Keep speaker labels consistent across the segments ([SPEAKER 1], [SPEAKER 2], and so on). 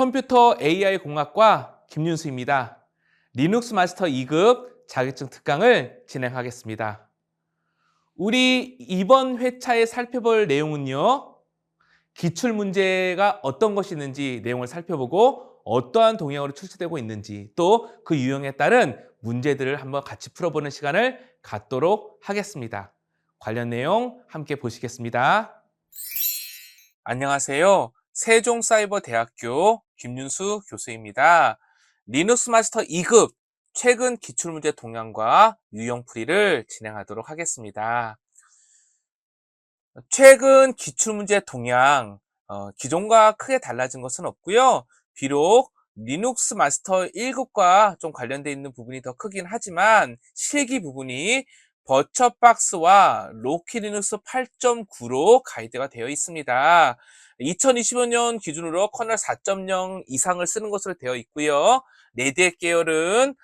[SPEAKER 1] 컴퓨터 AI 공학과 김윤수입니다. 리눅스 마스터 2급 자격증 특강을 진행하겠습니다. 우리 이번 회차에 살펴볼 내용은요. 기출문제가 어떤 것이 있는지 내용을 살펴보고 어떠한 동향으로 출제되고 있는지 또 그 유형에 따른 문제들을 한번 같이 풀어보는 시간을 갖도록 하겠습니다. 관련 내용 함께 보시겠습니다. 안녕하세요. 세종사이버대학교 김윤수 교수입니다. 리눅스 마스터 2급 최근 기출문제 동향과 유형풀이를 진행하도록 하겠습니다. 최근 기출문제 동향, 기존과 크게 달라진 것은 없고요. 비록 리눅스 마스터 1급과 좀 관련되어 있는 부분이 더 크긴 하지만 실기 부분이 버처박스와 로키 리눅스 8.9로 가이드가 되어 있습니다. 2025년 기준으로 커널 4.0 이상을 쓰는 것으로 되어 있고요. 레드햇 계열은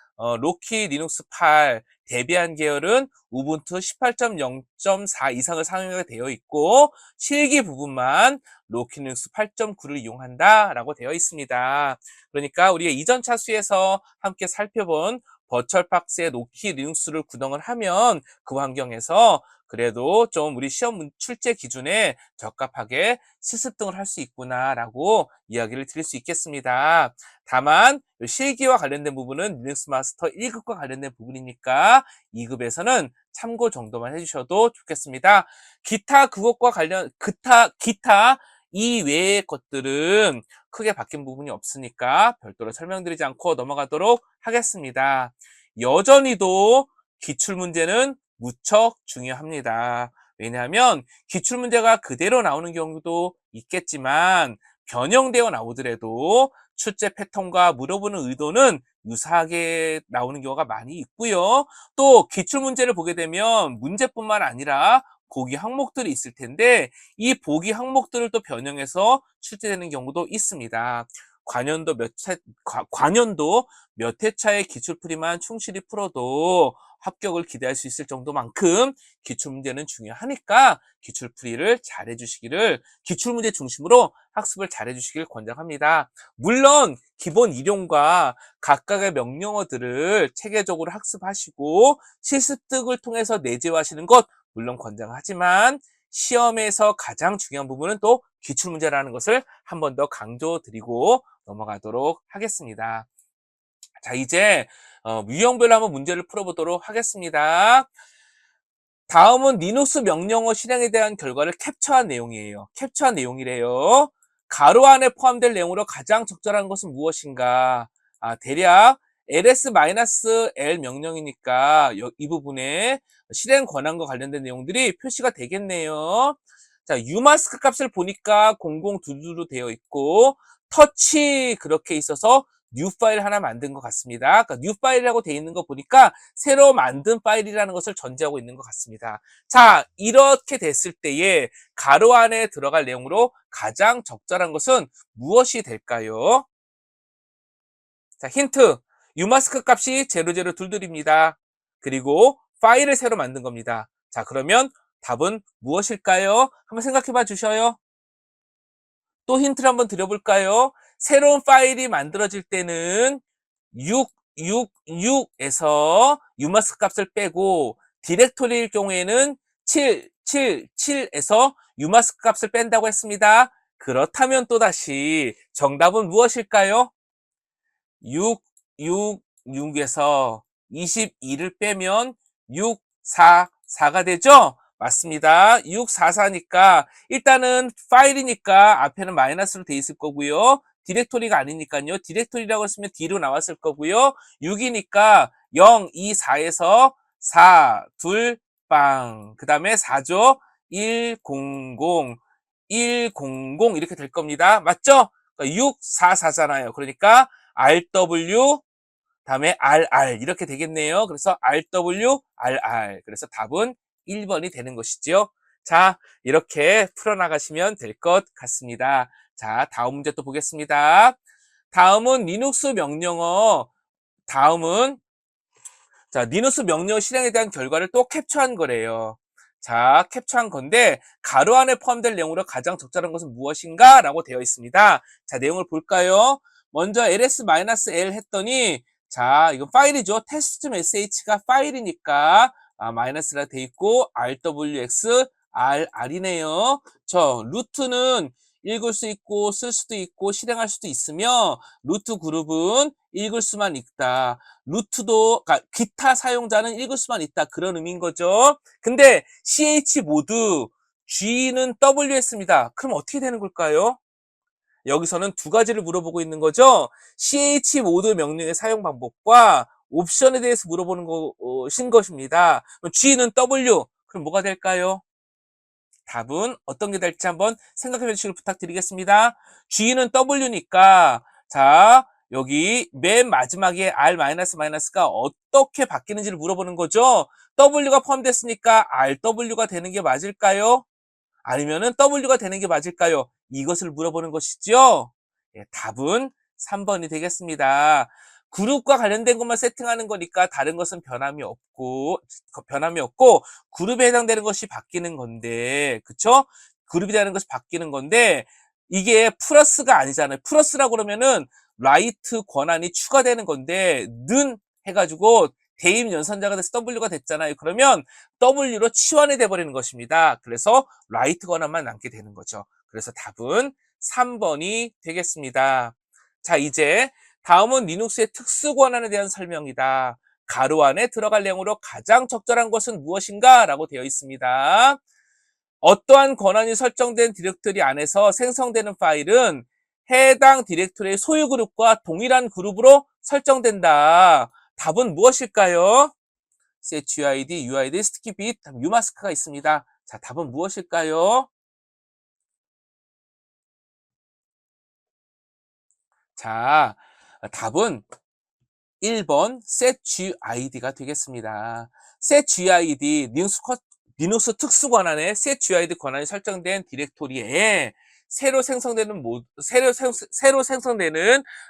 [SPEAKER 1] 로키 리눅스 8, 데비안 계열은 우분투 18.0.4 이상을 사용하게 되어 있고 실기 부분만 로키 리눅스 8.9를 이용한다라고 되어 있습니다. 그러니까 우리가 이전 차수에서 함께 살펴본 버추얼박스의 로키 리눅스를 구동을 하면 그 환경에서 그래도 좀 우리 시험 출제 기준에 적합하게 실습 등을 할 수 있구나라고 이야기를 드릴 수 있겠습니다. 다만 실기와 관련된 부분은 리눅스 마스터 1급과 관련된 부분이니까 2급에서는 참고 정도만 해주셔도 좋겠습니다. 기타 이외의 것들은 크게 바뀐 부분이 없으니까 별도로 설명드리지 않고 넘어가도록 하겠습니다. 여전히도 기출문제는 무척 중요합니다. 왜냐하면 기출문제가 그대로 나오는 경우도 있겠지만 변형되어 나오더라도 출제 패턴과 물어보는 의도는 유사하게 나오는 경우가 많이 있고요. 또 기출문제를 보게 되면 문제뿐만 아니라 보기 항목들이 있을 텐데 이 보기 항목들을 또 변형해서 출제되는 경우도 있습니다. 관연도 몇 회차의 기출풀이만 충실히 풀어도 합격을 기대할 수 있을 정도만큼 기출문제는 중요하니까 기출풀이를 잘 해주시기를, 기출문제 중심으로 학습을 잘 해주시길 권장합니다. 물론 기본 이론과 각각의 명령어들을 체계적으로 학습하시고 실습득을 통해서 내재화하시는 것 물론 권장하지만 시험에서 가장 중요한 부분은 또 기출문제라는 것을 한 번 더 강조드리고 넘어가도록 하겠습니다. 자, 이제 유형별로 한번 문제를 풀어보도록 하겠습니다. 다음은 리눅스 명령어 실행에 대한 결과를 캡처한 내용이에요. 캡처한 내용이래요. 가로 안에 포함될 내용으로 가장 적절한 것은 무엇인가? 대략 ls-l 명령이니까 이 부분에 실행 권한과 관련된 내용들이 표시가 되겠네요. 자, umask 값을 보니까 0022로 되어 있고 터치 그렇게 있어서 뉴 파일 하나 만든 것 같습니다. 그러니까 뉴 파일이라고 되어 있는 거 보니까 새로 만든 파일이라는 것을 전제하고 있는 것 같습니다. 자, 이렇게 됐을 때에 가로 안에 들어갈 내용으로 가장 적절한 것은 무엇이 될까요? 자, 힌트. umask 값이 0022입니다. 그리고 파일을 새로 만든 겁니다. 자, 그러면 답은 무엇일까요? 한번 생각해 봐 주셔요. 또 힌트를 한번 드려볼까요? 새로운 파일이 만들어질 때는 666에서 umask 값을 빼고 디렉토리일 경우에는 777에서 umask 값을 뺀다고 했습니다. 그렇다면 또다시 정답은 무엇일까요? 666에서 22를 빼면 644가 되죠? 맞습니다. 644니까 일단은 파일이니까 앞에는 마이너스로 돼 있을 거고요. 디렉토리가 아니니까요. 디렉토리라고 했으면 D로 나왔을 거고요. 6이니까 0, 2, 4에서 4, 2, 빵. 그 다음에 4죠. 100, 100 이렇게 될 겁니다. 맞죠? 644잖아요. 그러니까 RW 다음에 RR 이렇게 되겠네요. 그래서 RW, RR. 그래서 답은 1번이 되는 것이지요. 자, 이렇게 풀어나가시면 될 것 같습니다. 자, 다음 문제 또 보겠습니다. 다음은 리눅스 명령어. 리눅스 명령어 실행에 대한 결과를 또 캡처한 거래요. 자, 캡처한 건데 가로 안에 포함될 내용으로 가장 적절한 것은 무엇인가? 라고 되어 있습니다. 자, 내용을 볼까요? 먼저 ls-l 했더니 자, 이건 파일이죠. test.sh가 파일이니까 마이너스라 돼 있고 rwx rr이네요. 루트는 읽을 수 있고 쓸 수도 있고 실행할 수도 있으며 루트 그룹은 읽을 수만 있다. 루트도 그러니까 기타 사용자는 읽을 수만 있다. 그런 의미인 거죠. 근데 ch 모드 g는 w 했습니다. 그럼 어떻게 되는 걸까요? 여기서는 두 가지를 물어보고 있는 거죠. ch 모드 명령의 사용 방법과 옵션에 대해서 물어보는 것인 것입니다. g는 w. 그럼 뭐가 될까요? 답은 어떤 게 될지 한번 생각해 주시길 부탁드리겠습니다. g는 w니까 자 여기 맨 마지막에 r-가 어떻게 바뀌는지를 물어보는 거죠. w가 포함됐으니까 rw가 되는 게 맞을까요? 아니면은 w가 되는 게 맞을까요? 이것을 물어보는 것이죠. 예, 답은 3번이 되겠습니다. 그룹과 관련된 것만 세팅하는 거니까 다른 것은 변함이 없고 그룹에 해당되는 것이 바뀌는 건데, 그쵸? 그룹이 되는 것이 바뀌는 건데 이게 플러스가 아니잖아요. 플러스라고 그러면은 라이트 권한이 추가되는 건데 는 해가지고 대입 연산자가 돼서 W가 됐잖아요. 그러면 W로 치환이 돼버리는 것입니다. 그래서 라이트 권한만 남게 되는 거죠. 그래서 답은 3번이 되겠습니다. 자, 이제 다음은 리눅스의 특수 권한에 대한 설명이다. 가로 안에 들어갈 내용으로 가장 적절한 것은 무엇인가? 라고 되어 있습니다. 어떠한 권한이 설정된 디렉토리 안에서 생성되는 파일은 해당 디렉토리의 소유 그룹과 동일한 그룹으로 설정된다. 답은 무엇일까요? chuid, uid, 스티키빗, umask가 있습니다. 자, 답은 무엇일까요? 자, 답은 1번 setGID가 되겠습니다. setGID, 리눅스 특수 권한에 setGID 권한이 설정된 디렉토리에 새로 생성되는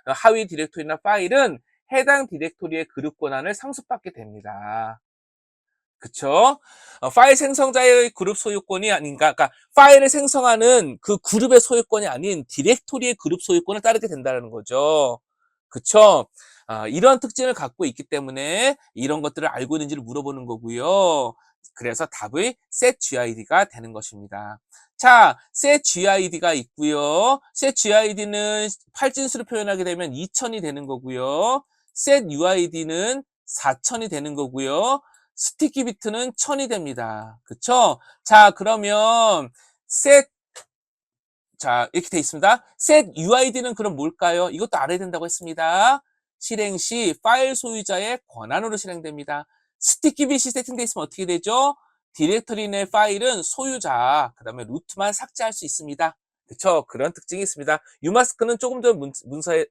[SPEAKER 1] 하위 디렉토리나 파일은 해당 디렉토리의 그룹 권한을 상속받게 됩니다. 그쵸? 파일 생성자의 그룹 소유권이 아닌가, 그러니까 파일을 생성하는 그 그룹의 소유권이 아닌 디렉토리의 그룹 소유권을 따르게 된다는 거죠. 그쵸? 이런 특징을 갖고 있기 때문에 이런 것들을 알고 있는지를 물어보는 거고요. 그래서 답의 setGID가 되는 것입니다. 자, setGID가 있고요. setGID는 팔진수로 표현하게 되면 2000이 되는 거고요. setUID는 4000이 되는 거고요. 스티키 비트는 1000이 됩니다. 그쵸? 자, 그러면 set 자, 이렇게 돼 있습니다. set UID는 그럼 뭘까요? 이것도 알아야 된다고 했습니다. 실행 시 파일 소유자의 권한으로 실행됩니다. 스티키 bit이 세팅돼 있으면 어떻게 되죠? 디렉터리 내 파일은 소유자, 그 다음에 루트만 삭제할 수 있습니다. 그쵸? 그런 특징이 있습니다. 유마스크는 조금 더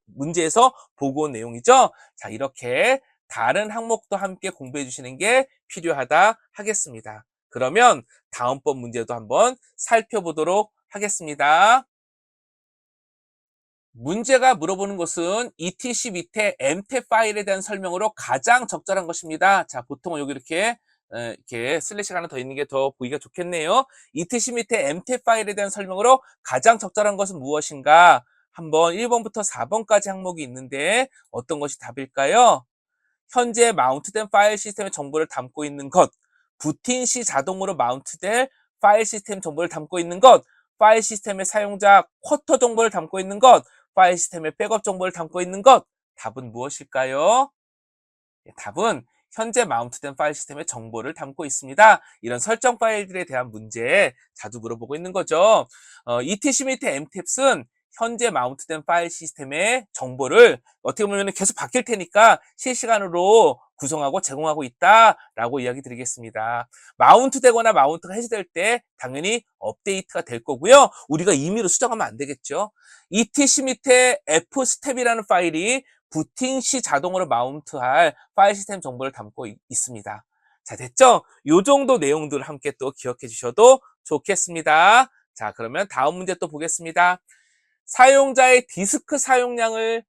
[SPEAKER 1] 문제에서 보고 온 내용이죠. 자, 이렇게 다른 항목도 함께 공부해 주시는 게 필요하다 하겠습니다. 그러면 다음번 문제도 한번 살펴보도록 하겠습니다. 문제가 물어보는 것은 etc 밑에 mtep 파일에 대한 설명으로 가장 적절한 것입니다. 자, 보통은 여기 이렇게 슬래시가 하나 더 있는 게 더 보기가 좋겠네요. etc 밑에 mtep 파일에 대한 설명으로 가장 적절한 것은 무엇인가? 한번 1번부터 4번까지 항목이 있는데 어떤 것이 답일까요? 현재 마운트된 파일 시스템의 정보를 담고 있는 것, 부팅 시 자동으로 마운트될 파일 시스템 정보를 담고 있는 것, 파일 시스템의 사용자 쿼터 정보를 담고 있는 것, 파일 시스템의 백업 정보를 담고 있는 것. 답은 무엇일까요? 답은 현재 마운트된 파일 시스템의 정보를 담고 있습니다. 이런 설정 파일들에 대한 문제 자주 물어보고 있는 거죠. etc 밑에 mtaps은 현재 마운트된 파일 시스템의 정보를 어떻게 보면 계속 바뀔 테니까 실시간으로 구성하고 제공하고 있다라고 이야기 드리겠습니다. 마운트되거나 마운트가 해제될 때 당연히 업데이트가 될 거고요. 우리가 임의로 수정하면 안 되겠죠. etc 밑에 fstep이라는 파일이 부팅 시 자동으로 마운트할 파일 시스템 정보를 담고 있습니다. 자, 됐죠? 요 정도 내용들을 함께 또 기억해 주셔도 좋겠습니다. 자, 그러면 다음 문제 또 보겠습니다. 사용자의 디스크 사용량을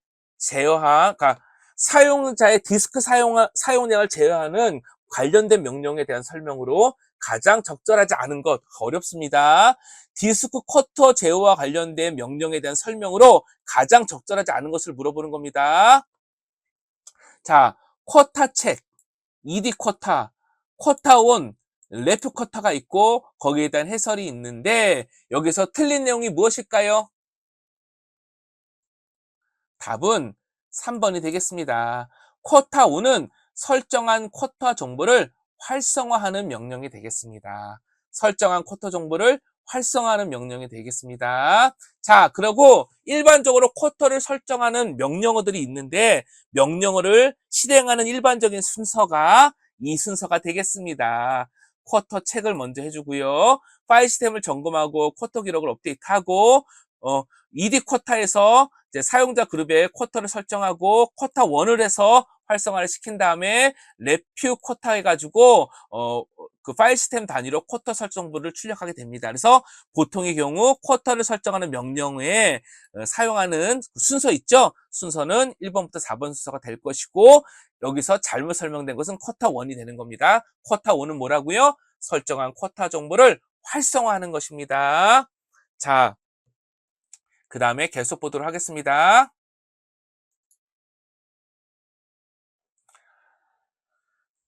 [SPEAKER 1] 그러니까 사용자의 디스크 사용량을 제어하는 관련된 명령에 대한 설명으로 가장 적절하지 않은 것 어렵습니다. 디스크 쿼터 제어와 관련된 명령에 대한 설명으로 가장 적절하지 않은 것을 물어보는 겁니다. 자, 쿼터 책, ED 쿼터, 쿼터 원, 레프 쿼터가 있고 거기에 대한 해설이 있는데 여기서 틀린 내용이 무엇일까요? 답은 3번이 되겠습니다. 쿼터 5는 설정한 쿼터 정보를 활성화하는 명령이 되겠습니다. 설정한 쿼터 정보를 활성화하는 명령이 되겠습니다. 자, 그리고 일반적으로 쿼터를 설정하는 명령어들이 있는데 명령어를 실행하는 일반적인 순서가 이 순서가 되겠습니다. 쿼터 체크를 먼저 해주고요. 파일 시스템을 점검하고 쿼터 기록을 업데이트하고 ED 쿼터에서 이제 사용자 그룹에 쿼터를 설정하고 쿼터 1을 해서 활성화를 시킨 다음에 레퓨 쿼터 해가지고 그 파일 시스템 단위로 쿼터 설정부를 출력하게 됩니다. 그래서 보통의 경우 쿼터를 설정하는 명령에 사용하는 순서 있죠? 순서는 1번부터 4번 순서가 될 것이고 여기서 잘못 설명된 것은 쿼터 1이 되는 겁니다. 쿼터 1은 뭐라고요? 설정한 쿼터 정보를 활성화하는 것입니다. 자, 그 다음에 계속 보도록 하겠습니다.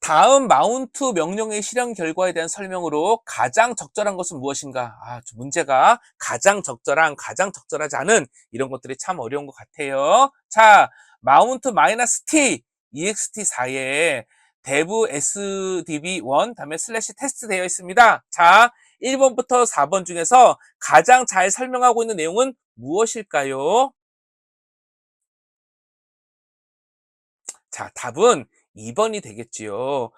[SPEAKER 1] 다음 마운트 명령의 실행 결과에 대한 설명으로 가장 적절한 것은 무엇인가? 문제가 가장 적절한, 가장 적절하지 않은 이런 것들이 참 어려운 것 같아요. 자, 마운트 마이너스 T, ext 사이에 dev sdb1 다음에 슬래시 테스트 되어 있습니다. 자, 1번부터 4번 중에서 가장 잘 설명하고 있는 내용은 무엇일까요? 자, 답은 2번이 되겠지요.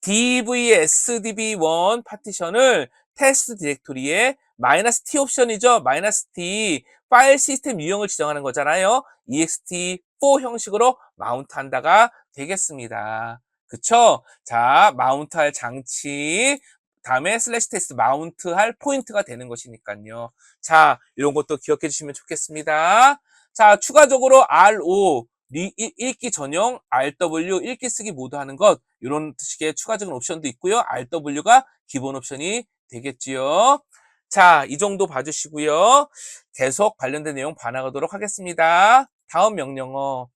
[SPEAKER 1] dvsdb1 파티션을 테스트 디렉토리에 마이너스 "-t" 옵션이죠. 마이너스 "-t" 파일 시스템 유형을 지정하는 거잖아요. ext4 형식으로 마운트한다가 되겠습니다. 그쵸? 자, 마운트할 장치 다음에 슬래시 테스트 마운트할 포인트가 되는 것이니까요. 자, 이런 것도 기억해 주시면 좋겠습니다. 자, 추가적으로 RO 읽기 전용, RW 읽기 쓰기 모두 하는 것 이런 식의 추가적인 옵션도 있고요. RW가 기본 옵션이 되겠지요. 자, 이 정도 봐주시고요. 계속 관련된 내용 봐나가도록 하겠습니다. 다음 명령어.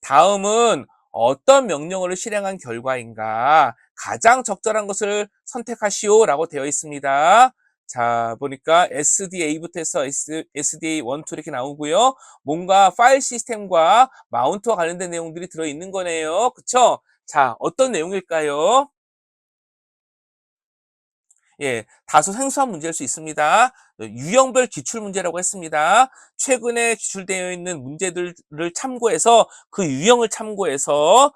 [SPEAKER 1] 다음은 어떤 명령어를 실행한 결과인가 가장 적절한 것을 선택하시오 라고 되어 있습니다. 자, 보니까 SDA부터 해서 SDA 1, 2 이렇게 나오고요. 뭔가 파일 시스템과 마운트와 관련된 내용들이 들어있는 거네요. 그쵸? 자, 어떤 내용일까요? 예, 다소 생소한 문제일 수 있습니다. 유형별 기출 문제라고 했습니다. 최근에 기출되어 있는 문제들을 참고해서 그 유형을 참고해서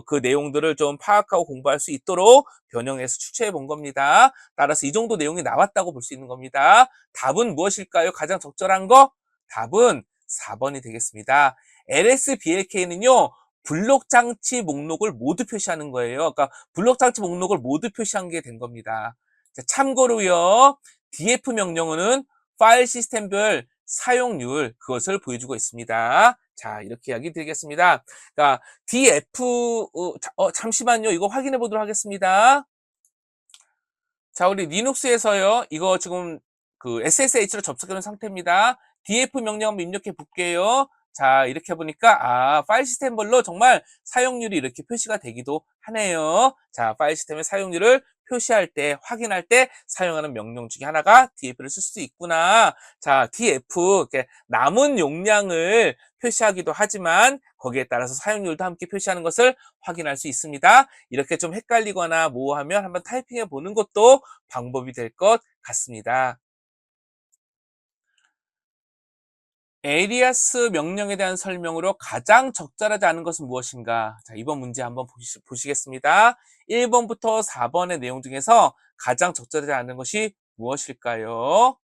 [SPEAKER 1] 그 내용들을 좀 파악하고 공부할 수 있도록 변형해서 출제해 본 겁니다. 따라서 이 정도 내용이 나왔다고 볼 수 있는 겁니다. 답은 무엇일까요? 가장 적절한 거? 답은 4번이 되겠습니다. LSBLK는요. 블록 장치 목록을 모두 표시하는 거예요. 그러니까 블록 장치 목록을 모두 표시한 게 된 겁니다. 자, 참고로요. df 명령어는 파일 시스템별 사용률 그것을 보여주고 있습니다. 자, 이렇게 이야기 드리겠습니다. 그러니까 df 잠시만요. 이거 확인해 보도록 하겠습니다. 자, 우리 리눅스에서요. 이거 지금 그 SSH로 접속해 놓은 상태입니다. df 명령 한번 입력해 볼게요. 자, 이렇게 보니까 파일 시스템별로 정말 사용률이 이렇게 표시가 되기도 하네요. 자, 파일 시스템의 사용률을 표시할 때, 확인할 때 사용하는 명령 중에 하나가 df를 쓸 수 있구나. 자, df 이렇게 남은 용량을 표시하기도 하지만 거기에 따라서 사용률도 함께 표시하는 것을 확인할 수 있습니다. 이렇게 좀 헷갈리거나 모호하면 한번 타이핑해 보는 것도 방법이 될 것 같습니다. 에리아스 명령에 대한 설명으로 가장 적절하지 않은 것은 무엇인가? 자, 이번 문제 한번 보시겠습니다. 1번부터 4번의 내용 중에서 가장 적절하지 않은 것이 무엇일까요?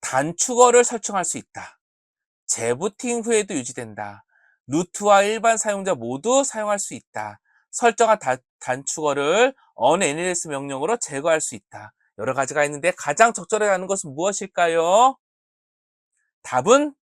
[SPEAKER 1] 단축어를 설정할 수 있다. 재부팅 후에도 유지된다. 루트와 일반 사용자 모두 사용할 수 있다. 설정한 단축어를 unNLS 명령으로 제거할 수 있다. 여러 가지가 있는데 가장 적절하지 않은 것은 무엇일까요? 답은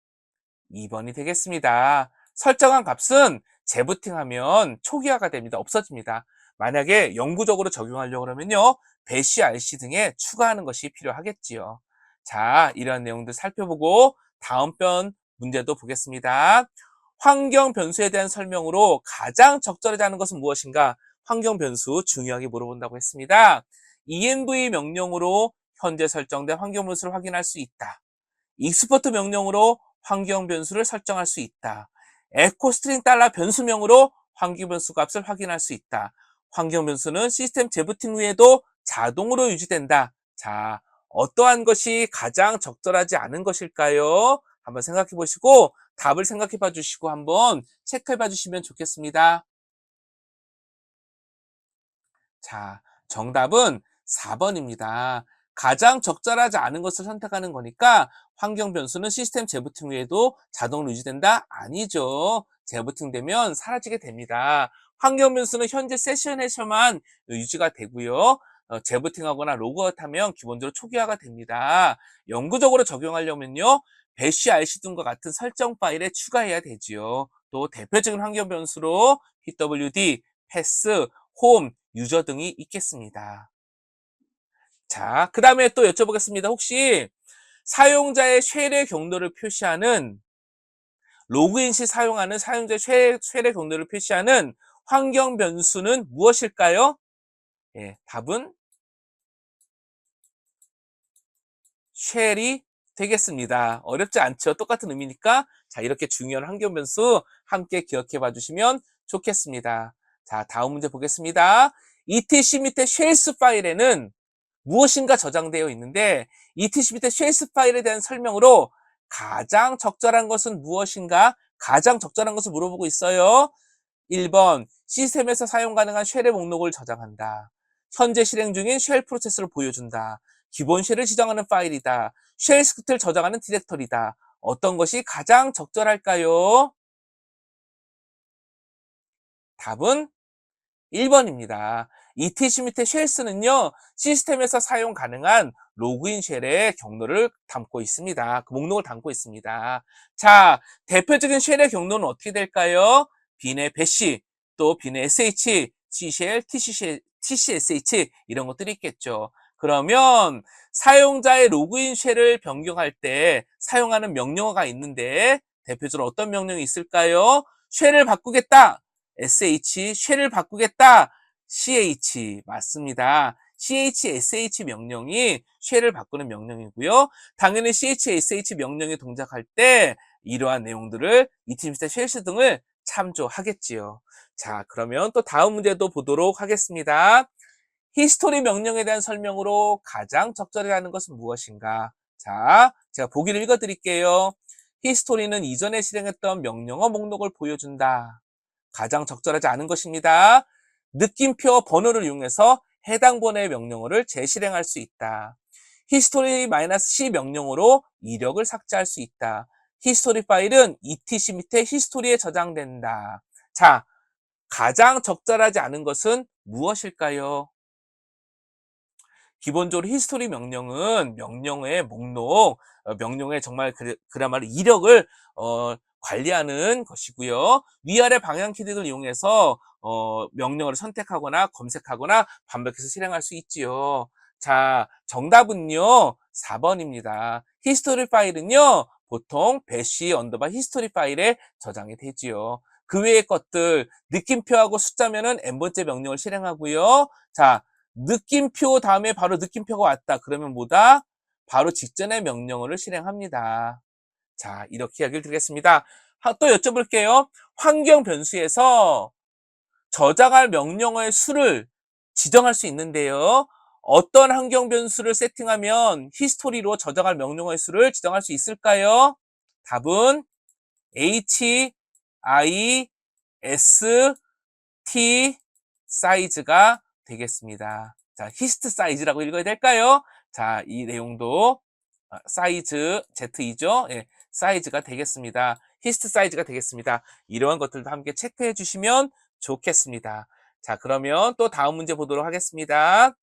[SPEAKER 1] 2번이 되겠습니다. 설정한 값은 재부팅하면 초기화가 됩니다. 없어집니다. 만약에 영구적으로 적용하려고 그러면요. 배시, RC 등에 추가하는 것이 필요하겠지요. 자, 이런 내용들 살펴보고 다음 편 문제도 보겠습니다. 환경 변수에 대한 설명으로 가장 적절하지 않은 것은 무엇인가? 환경 변수 중요하게 물어본다고 했습니다. env 명령으로 현재 설정된 환경 변수를 확인할 수 있다. 익스포트 명령으로 환경 변수를 설정할 수 있다. 에코 스트링 달러 변수명으로 환경 변수 값을 확인할 수 있다. 환경 변수는 시스템 재부팅 후에도 자동으로 유지된다. 자, 어떠한 것이 가장 적절하지 않은 것일까요? 한번 생각해 보시고 답을 생각해 봐 주시고 한번 체크해 봐 주시면 좋겠습니다. 자, 정답은 4번입니다. 가장 적절하지 않은 것을 선택하는 거니까 환경 변수는 시스템 재부팅 후에도 자동으로 유지된다? 아니죠. 재부팅되면 사라지게 됩니다. 환경 변수는 현재 세션에서만 유지가 되고요. 재부팅하거나 로그아웃하면 기본적으로 초기화가 됩니다. 영구적으로 적용하려면요. 배시, RC 등과 같은 설정 파일에 추가해야 되지요. 또 대표적인 환경 변수로 pwd, 패스, 홈, 유저 등이 있겠습니다. 자, 그 다음에 또 여쭤보겠습니다. 혹시 사용자의 쉘의 경로를 표시하는 로그인 시 사용하는 사용자의 쉘의 경로를 표시하는 환경 변수는 무엇일까요? 예, 답은 쉘이 되겠습니다. 어렵지 않죠? 똑같은 의미니까 자, 이렇게 중요한 환경 변수 함께 기억해 봐 주시면 좋겠습니다. 자, 다음 문제 보겠습니다. etc 밑에 쉘스 파일에는 무엇인가 저장되어 있는데 etc 밑에 쉘스 파일에 대한 설명으로 가장 적절한 것은 무엇인가? 가장 적절한 것을 물어보고 있어요. 1번 시스템에서 사용 가능한 쉘의 목록을 저장한다. 현재 실행 중인 쉘 프로세스를 보여준다. 기본 쉘을 지정하는 파일이다. 쉘 스크립트를 저장하는 디렉터리다. 어떤 것이 가장 적절할까요? 답은 1번입니다. etc 밑에 쉘스는요, 시스템에서 사용 가능한 로그인 쉘의 경로를 담고 있습니다. 그 목록을 담고 있습니다. 자, 대표적인 쉘의 경로는 어떻게 될까요? 빈의 배시, 또 빈의 sh, gshell, tcsh 이런 것들이 있겠죠. 그러면 사용자의 로그인 쉘을 변경할 때 사용하는 명령어가 있는데 대표적으로 어떤 명령이 있을까요? 쉘을 바꾸겠다. 쉘을 바꾸겠다. 맞습니다. sh 명령이 쉘을 바꾸는 명령이고요. 당연히 sh 명령이 동작할 때 이러한 내용들을 이팀스의 쉘스 등을 참조하겠지요. 자, 그러면 또 다음 문제도 보도록 하겠습니다. 히스토리 명령에 대한 설명으로 가장 적절하는 것은 무엇인가? 자, 제가 보기를 읽어 드릴게요. 히스토리는 이전에 실행했던 명령어 목록을 보여준다. 가장 적절하지 않은 것입니다. 느낌표 번호를 이용해서 해당 번호의 명령어를 재실행할 수 있다. history-c 명령어로 이력을 삭제할 수 있다. 히스토리 파일은 etc 밑에 히스토리에 저장된다. 자, 가장 적절하지 않은 것은 무엇일까요? 기본적으로 히스토리 명령은 명령어의 목록, 명령어의 정말 그야말로 이력을 관리하는 것이고요. 위아래 방향 키등을 이용해서 명령어를 선택하거나 검색하거나 반복해서 실행할 수 있지요. 자, 정답은요. 4번입니다. 히스토리 파일은요. 보통 배시 언더바 히스토리 파일에 저장이 되지요. 그 외의 것들 느낌표하고 숫자면은 n번째 명령을 실행하고요. 자, 느낌표 다음에 바로 느낌표가 왔다. 그러면 뭐다? 바로 직전의 명령어를 실행합니다. 자, 이렇게 이야기를 드리겠습니다. 또 여쭤볼게요. 환경 변수에서 저장할 명령어의 수를 지정할 수 있는데요. 어떤 환경 변수를 세팅하면 히스토리로 저장할 명령어의 수를 지정할 수 있을까요? 답은 h, i, s, t 사이즈가 되겠습니다. 자, 히스트 사이즈라고 읽어야 될까요? 자, 이 내용도 사이즈 Z2죠. 예, 사이즈가 되겠습니다. 히스트 사이즈가 되겠습니다. 이러한 것들도 함께 체크해 주시면 좋겠습니다. 자, 그러면 또 다음 문제 보도록 하겠습니다.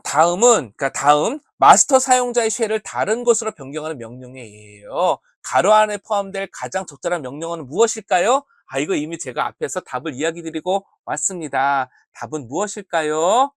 [SPEAKER 1] 다음 마스터 사용자의 쉘을 다른 것으로 변경하는 명령어예요. 가로 안에 포함될 가장 적절한 명령어는 무엇일까요? 이거 이미 제가 앞에서 답을 이야기 드리고 왔습니다. 답은 무엇일까요?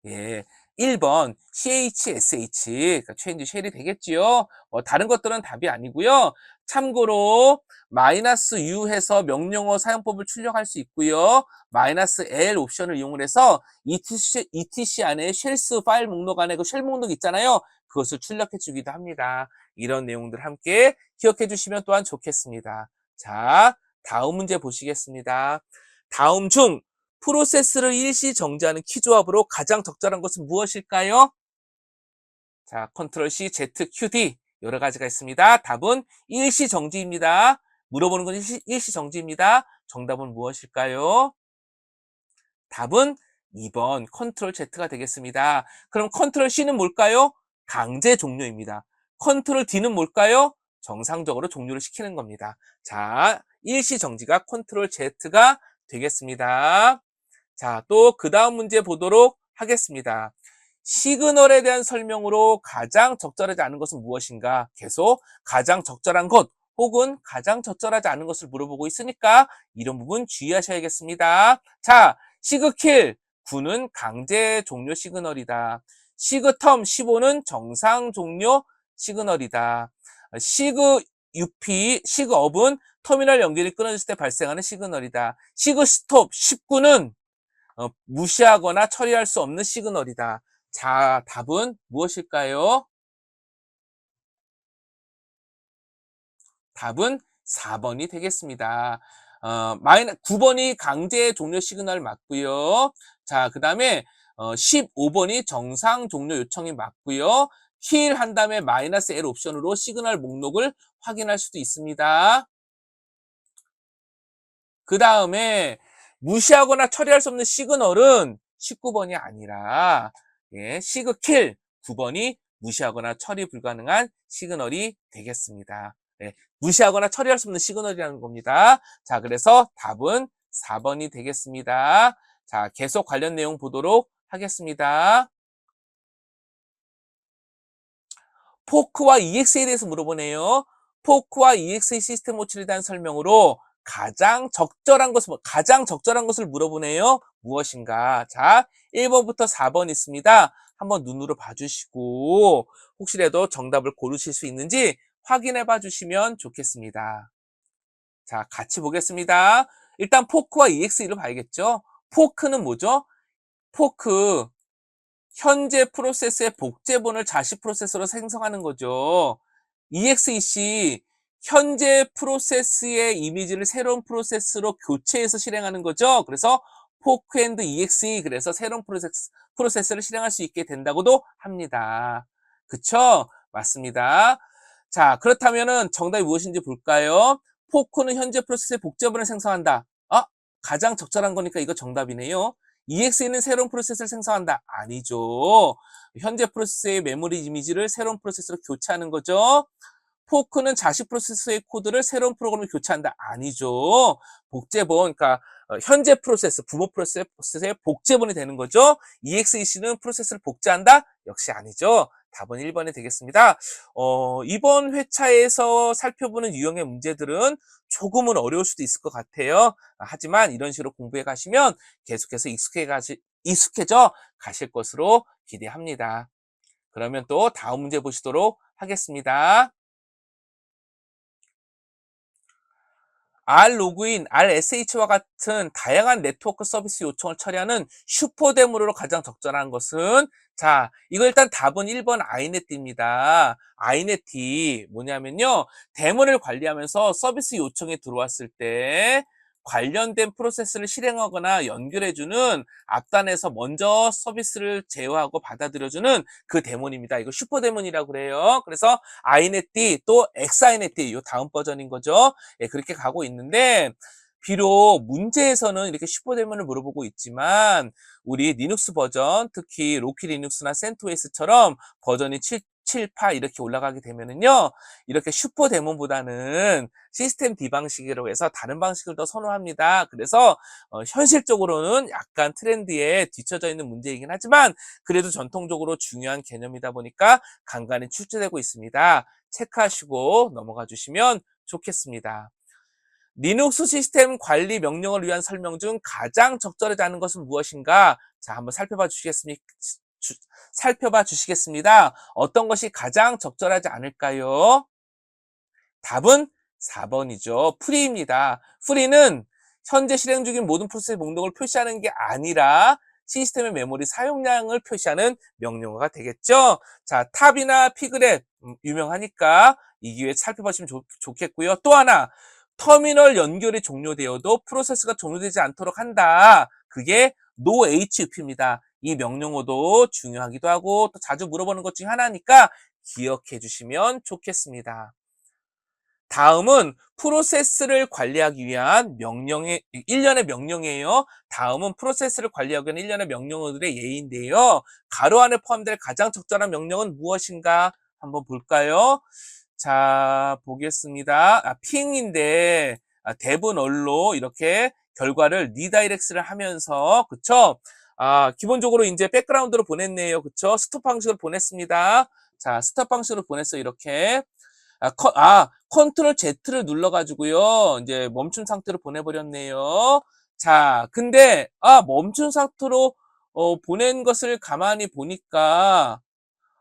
[SPEAKER 1] 예. 1번 CHSH, 그러니까 change 쉘이 되겠지요. 다른 것들은 답이 아니고요. 참고로 마이너스 U 해서 명령어 사용법을 출력할 수 있고요. 마이너스 L 옵션을 이용을 해서 etc 안에 쉘스 파일 목록 안에 그 쉘 목록 있잖아요. 그것을 출력해 주기도 합니다. 이런 내용들 함께 기억해 주시면 또한 좋겠습니다. 자, 다음 문제 보시겠습니다. 다음 중 프로세스를 일시 정지하는 키 조합으로 가장 적절한 것은 무엇일까요? 자, 컨트롤 C, Z, Q, D 여러 가지가 있습니다. 답은 일시 정지입니다. 물어보는 건 일시 정지입니다. 정답은 무엇일까요? 답은 2번 컨트롤 Z가 되겠습니다. 그럼 컨트롤 C는 뭘까요? 강제 종료입니다. 컨트롤 D는 뭘까요? 정상적으로 종료를 시키는 겁니다. 자, 일시 정지가 컨트롤 Z가 되겠습니다. 자, 또 그 다음 문제 보도록 하겠습니다. 시그널에 대한 설명으로 가장 적절하지 않은 것은 무엇인가? 계속 가장 적절한 것 혹은 가장 적절하지 않은 것을 물어보고 있으니까 이런 부분 주의하셔야겠습니다. 자, 시그킬 9는 강제 종료 시그널이다. 시그텀 15는 정상 종료 시그널이다. 시그 UP, 시그업은 터미널 연결이 끊어졌을 때 발생하는 시그널이다. 시그스톱 19는 무시하거나 처리할 수 없는 시그널이다. 자, 답은 무엇일까요? 답은 4번이 되겠습니다. 9번이 강제 종료 시그널 맞고요. 자, 그 다음에 15번이 정상 종료 요청이 맞고요. 킬 한 다음에 마이너스 L 옵션으로 시그널 목록을 확인할 수도 있습니다. 그 다음에 무시하거나 처리할 수 없는 시그널은 19번이 아니라 시그킬 9번이 무시하거나 처리 불가능한 시그널이 되겠습니다. 무시하거나 처리할 수 없는 시그널이라는 겁니다. 자, 그래서 답은 4번이 되겠습니다. 자, 계속 관련 내용 보도록 하겠습니다. 포크와 EX에 대해서 물어보네요. 포크와 EX의 시스템 호출에 대한 설명으로 가장 적절한 것을 물어보네요. 무엇인가? 자, 1번부터 4번 있습니다. 한번 눈으로 봐주시고 혹시라도 정답을 고르실 수 있는지 확인해 봐 주시면 좋겠습니다. 자, 같이 보겠습니다. 일단 포크와 EX를 봐야겠죠? 포크는 뭐죠? 포크, 현재 프로세스의 복제본을 자식 프로세서로 생성하는 거죠. EXEC, 현재 프로세스의 이미지를 새로운 프로세스로 교체해서 실행하는 거죠. 그래서 포크 앤드 EXE, 그래서 새로운 프로세스를 실행할 수 있게 된다고도 합니다. 그쵸? 맞습니다. 자, 그렇다면은 정답이 무엇인지 볼까요? 포크는 현재 프로세스의 복제본을 생성한다. 가장 적절한 거니까 이거 정답이네요. EXE는 새로운 프로세스를 생성한다. 아니죠. 현재 프로세스의 메모리 이미지를 새로운 프로세스로 교체하는 거죠. 포크는 자식 프로세스의 코드를 새로운 프로그램으로 교체한다. 아니죠. 복제본, 그러니까 현재 프로세스, 부모 프로세스의 복제본이 되는 거죠. EXEC는 프로세스를 복제한다? 역시 아니죠. 답은 1번이 되겠습니다. 이번 회차에서 살펴보는 유형의 문제들은 조금은 어려울 수도 있을 것 같아요. 하지만 이런 식으로 공부해 가시면 계속해서 익숙해져 가실 것으로 기대합니다. 그러면 또 다음 문제 보시도록 하겠습니다. R로그인, RSH와 같은 다양한 네트워크 서비스 요청을 처리하는 슈퍼대문으로 가장 적절한 것은, 자, 이거 일단 답은 1번 아이네트입니다. 아이네트 뭐냐면요, 대문을 관리하면서 서비스 요청이 들어왔을 때 관련된 프로세스를 실행하거나 연결해주는 앞단에서 먼저 서비스를 제어하고 받아들여주는 그 대문입니다. 이거 슈퍼대문이라고 그래요. 그래서 아이네트 또 엑사이네트, 이 다음 버전인 거죠. 그렇게 가고 있는데, 비록 문제에서는 이렇게 슈퍼데몬을 물어보고 있지만 우리 리눅스 버전, 특히 로키 리눅스나 센토스처럼 버전이 7, 8 이렇게 올라가게 되면은요, 이렇게 슈퍼데몬보다는 시스템 D 방식이라고 해서 다른 방식을 더 선호합니다. 그래서 현실적으로는 약간 트렌드에 뒤처져 있는 문제이긴 하지만 그래도 전통적으로 중요한 개념이다 보니까 간간히 출제되고 있습니다. 체크하시고 넘어가 주시면 좋겠습니다. 리눅스 시스템 관리 명령을 위한 설명 중 가장 적절하지 않은 것은 무엇인가? 자, 한번 살펴봐 주시겠습니다. 어떤 것이 가장 적절하지 않을까요? 답은 4번이죠. 프리입니다. 프리는 현재 실행 중인 모든 프로세스 목록을 표시하는 게 아니라 시스템의 메모리 사용량을 표시하는 명령어가 되겠죠. 자, 탑이나 피그렛 유명하니까 이 기회에 살펴보시면 좋겠고요. 또 하나, 터미널 연결이 종료되어도 프로세스가 종료되지 않도록 한다. 그게 NoHUP입니다. 이 명령어도 중요하기도 하고 또 자주 물어보는 것 중에 하나니까 기억해 주시면 좋겠습니다. 다음은 프로세스를 관리하기 위한 일련의 명령이에요. 다음은 프로세스를 관리하기 위한 일련의 명령어들의 예인데요. 가로 안에 포함될 가장 적절한 명령은 무엇인가 한번 볼까요? 자, 보겠습니다. 핑인데 대분 얼로 이렇게 결과를 리다이렉스를 하면서 그쵸? 기본적으로 이제 백그라운드로 보냈네요. 그쵸? 스톱 방식으로 보냈습니다. 자, 스톱 방식으로 보냈어요. 이렇게. 컨트롤 Z를 눌러가지고요. 이제 멈춘 상태로 보내버렸네요. 자, 근데, 멈춘 상태로, 보낸 것을 가만히 보니까,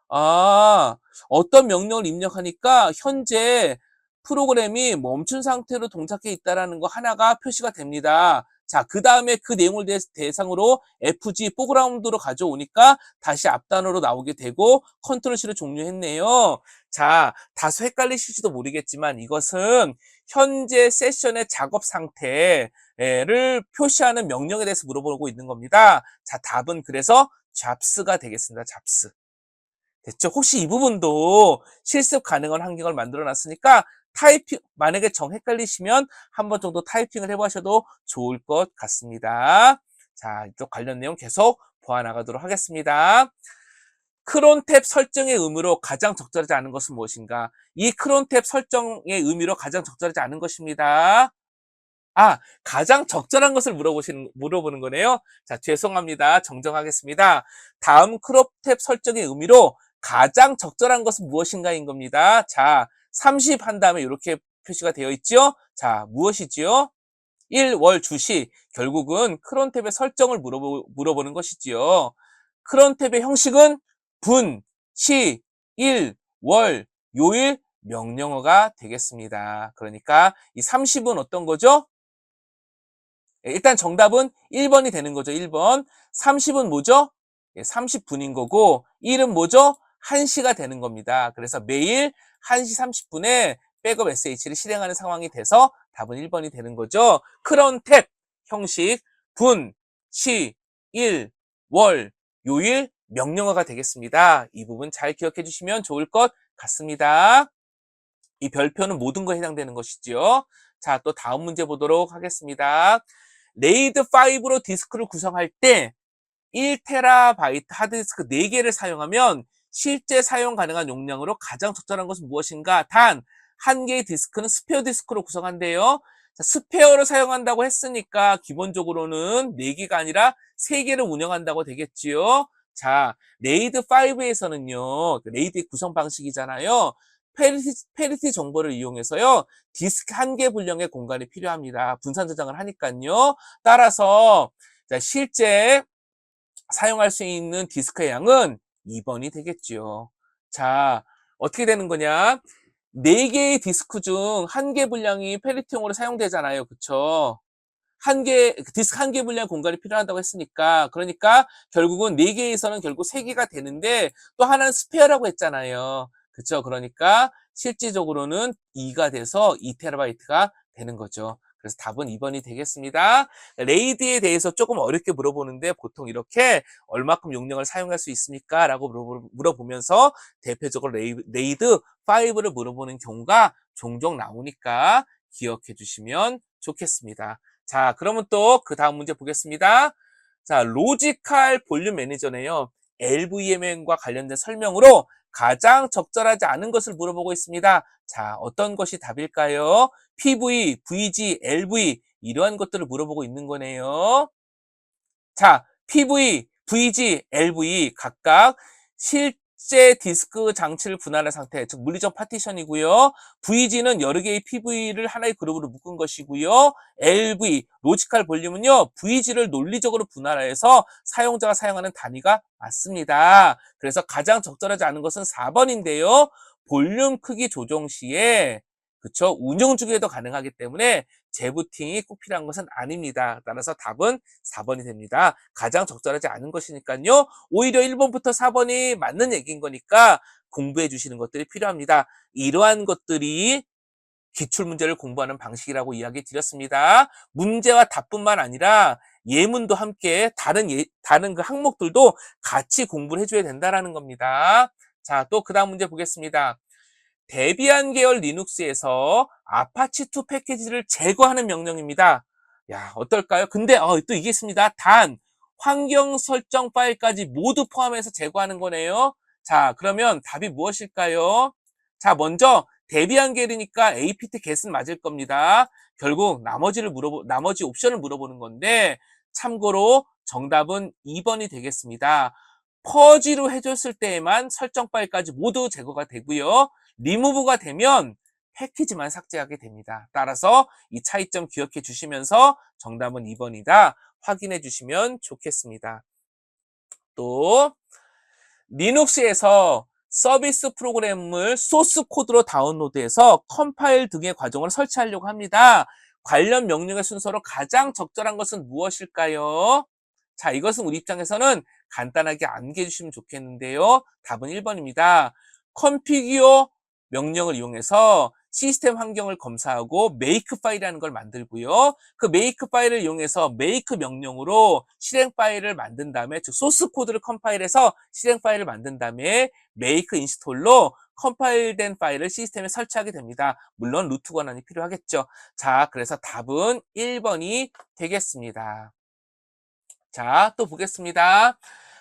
[SPEAKER 1] 아, 어떤 명령을 입력하니까 현재 프로그램이 멈춘 상태로 동작해 있다라는 거 하나가 표시가 됩니다. 자, 그 다음에 그 내용을 대상으로 FG, 포그라운드로 가져오니까 다시 앞단어로 나오게 되고 컨트롤 C로 종료했네요. 자, 다소 헷갈리실지도 모르겠지만 이것은 현재 세션의 작업 상태를 표시하는 명령에 대해서 물어보고 있는 겁니다. 자, 답은 그래서 잡스가 되겠습니다. 잡스. 됐죠? 혹시 이 부분도 실습 가능한 환경을 만들어 놨으니까 만약에 헷갈리시면 한 번 정도 타이핑을 해보셔도 좋을 것 같습니다. 자, 이쪽 관련 내용 계속 보아나가도록 하겠습니다. 크론탭 설정의 의미로 가장 적절하지 않은 것은 무엇인가? 이 크론탭 설정의 의미로 가장 적절하지 않은 것입니다. 가장 적절한 것을 물어보는 거네요. 자, 죄송합니다. 정정하겠습니다. 다음 크롭탭 설정의 의미로 가장 적절한 것은 무엇인가인 겁니다. 자, 30 한 다음에 이렇게 표시가 되어 있죠? 자, 무엇이지요? 1월 주시. 결국은 크론탭의 설정을 물어보는 것이지요. 크론탭의 형식은 분, 시, 일, 월, 요일, 명령어가 되겠습니다. 그러니까 이 30은 어떤 거죠? 일단 정답은 1번이 되는 거죠. 1번. 30은 뭐죠? 30분인 거고 1은 뭐죠? 1시가 되는 겁니다. 그래서 매일 1시 30분에 백업 SH를 실행하는 상황이 돼서 답은 1번이 되는 거죠. 크론탭 형식 분, 시, 일, 월, 요일, 명령어가 되겠습니다. 이 부분 잘 기억해 주시면 좋을 것 같습니다. 이 별표는 모든 거에 해당되는 것이죠. 자, 또 다음 문제 보도록 하겠습니다. 레이드 5로 디스크를 구성할 때 1TB 하드디스크 4개를 사용하면 실제 사용 가능한 용량으로 가장 적절한 것은 무엇인가? 단, 한 개의 디스크는 스페어 디스크로 구성한대요. 자, 스페어를 사용한다고 했으니까 기본적으로는 4개가 아니라 3개를 운영한다고 되겠지요. 자, 레이드 5에서는요, 레이드의 구성 방식이잖아요. 페리티 정보를 이용해서요, 디스크 한 개 분량의 공간이 필요합니다. 분산 저장을 하니까요. 따라서 실제 사용할 수 있는 디스크의 양은 2번이 되겠죠. 자, 어떻게 되는 거냐? 4개의 디스크 중 1개 분량이 페리티용으로 사용되잖아요. 그쵸? 디스크 한 개 분량 공간이 필요하다고 했으니까, 그러니까 결국은 4개에서는 결국 3개가 되는데 또 하나는 스페어라고 했잖아요. 그쵸? 그러니까 실질적으로는 2가 돼서 2TB가 되는 거죠. 그래서 답은 2번이 되겠습니다. 레이드에 대해서 조금 어렵게 물어보는데 보통 이렇게 얼마큼 용량을 사용할 수 있습니까? 라고 물어보면서 대표적으로 레이드 5를 물어보는 경우가 종종 나오니까 기억해 주시면 좋겠습니다. 자, 그러면 또 그 다음 문제 보겠습니다. 자, 로지컬 볼륨 매니저네요. LVM과 관련된 설명으로 가장 적절하지 않은 것을 물어보고 있습니다. 자, 어떤 것이 답일까요? PV, VG, LV 이러한 것들을 물어보고 있는 거네요. 자, PV, VG, LV 각각 셋째 디스크 장치를 분할한 상태, 즉 물리적 파티션이고요. VG는 여러 개의 PV를 하나의 그룹으로 묶은 것이고요. LV, 로지컬 볼륨은요, VG를 논리적으로 분할해서 사용자가 사용하는 단위가 맞습니다. 그래서 가장 적절하지 않은 것은 4번인데요. 볼륨 크기 조정 시에 그쵸? 운영 중에도 가능하기 때문에 재부팅이 꼭 필요한 것은 아닙니다. 따라서 답은 4번이 됩니다. 가장 적절하지 않은 것이니까요. 오히려 1번부터 4번이 맞는 얘기인 거니까 공부해 주시는 것들이 필요합니다. 이러한 것들이 기출문제를 공부하는 방식이라고 이야기 드렸습니다. 문제와 답뿐만 아니라 예문도 함께 다른 그 항목들도 같이 공부를 해줘야 된다라는 겁니다. 자, 또 그 다음 문제 보겠습니다. 데비안 계열 리눅스에서 아파치2 패키지를 제거하는 명령입니다. 야, 어떨까요? 근데 또 이게 있습니다. 단 환경 설정 파일까지 모두 포함해서 제거하는 거네요. 자, 그러면 답이 무엇일까요? 자, 먼저 데비안 계열이니까 apt get은 맞을 겁니다. 결국 나머지 옵션을 물어보는 건데 참고로 정답은 2번이 되겠습니다. 퍼지로 해줬을 때에만 설정 파일까지 모두 제거가 되고요. 리무브가 되면 패키지만 삭제하게 됩니다. 따라서 이 차이점 기억해 주시면서 정답은 2번이다 확인해 주시면 좋겠습니다. 또 리눅스에서 서비스 프로그램을 소스 코드로 다운로드해서 컴파일 등의 과정을 설치하려고 합니다. 관련 명령의 순서로 가장 적절한 것은 무엇일까요? 자, 이것은 우리 입장에서는 간단하게 암기해 주시면 좋겠는데요. 답은 1번입니다. 컴피규어 명령을 이용해서 시스템 환경을 검사하고 make 파일이라는 걸 만들고요. 그 make 파일을 이용해서 make 명령으로 실행 파일을 만든 다음에, 즉 소스 코드를 컴파일해서 실행 파일을 만든 다음에 make 인스톨로 컴파일된 파일을 시스템에 설치하게 됩니다. 물론 루트 권한이 필요하겠죠. 자, 그래서 답은 1번이 되겠습니다. 자, 또 보겠습니다.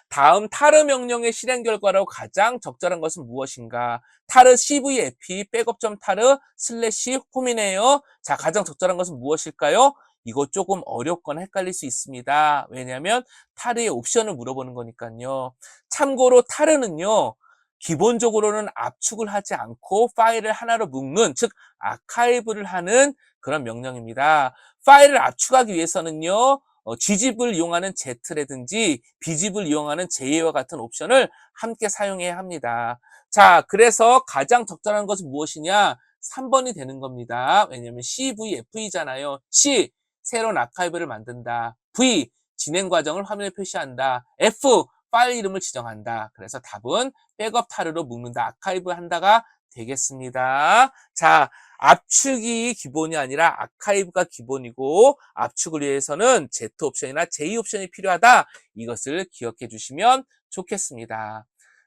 [SPEAKER 1] 다음 타르 명령의 실행 결과로 가장 적절한 것은 무엇인가? 타르 cvf 백업.타르 슬래시 홈이네요. 자, 가장 적절한 것은 무엇일까요? 이거 조금 어렵거나 헷갈릴 수 있습니다. 왜냐하면 타르의 옵션을 물어보는 거니까요. 참고로 타르는요, 기본적으로는 압축을 하지 않고 파일을 하나로 묶는, 즉 아카이브를 하는 그런 명령입니다. 파일을 압축하기 위해서는요, G집을 이용하는 Z라든지 B집을 이용하는 J와 같은 옵션을 함께 사용해야 합니다. 자, 그래서 가장 적절한 것은 무엇이냐? 3번이 되는 겁니다. 왜냐하면 CVF이잖아요. C, 새로운 아카이브를 만든다. V, 진행 과정을 화면에 표시한다. F, 파일 이름을 지정한다. 그래서 답은 백업 타르로 묶는다. 아카이브 한다가 되겠습니다. 자, 압축이 기본이 아니라 아카이브가 기본이고 압축을 위해서는 Z 옵션이나 J 옵션이 필요하다. 이것을 기억해 주시면 좋겠습니다.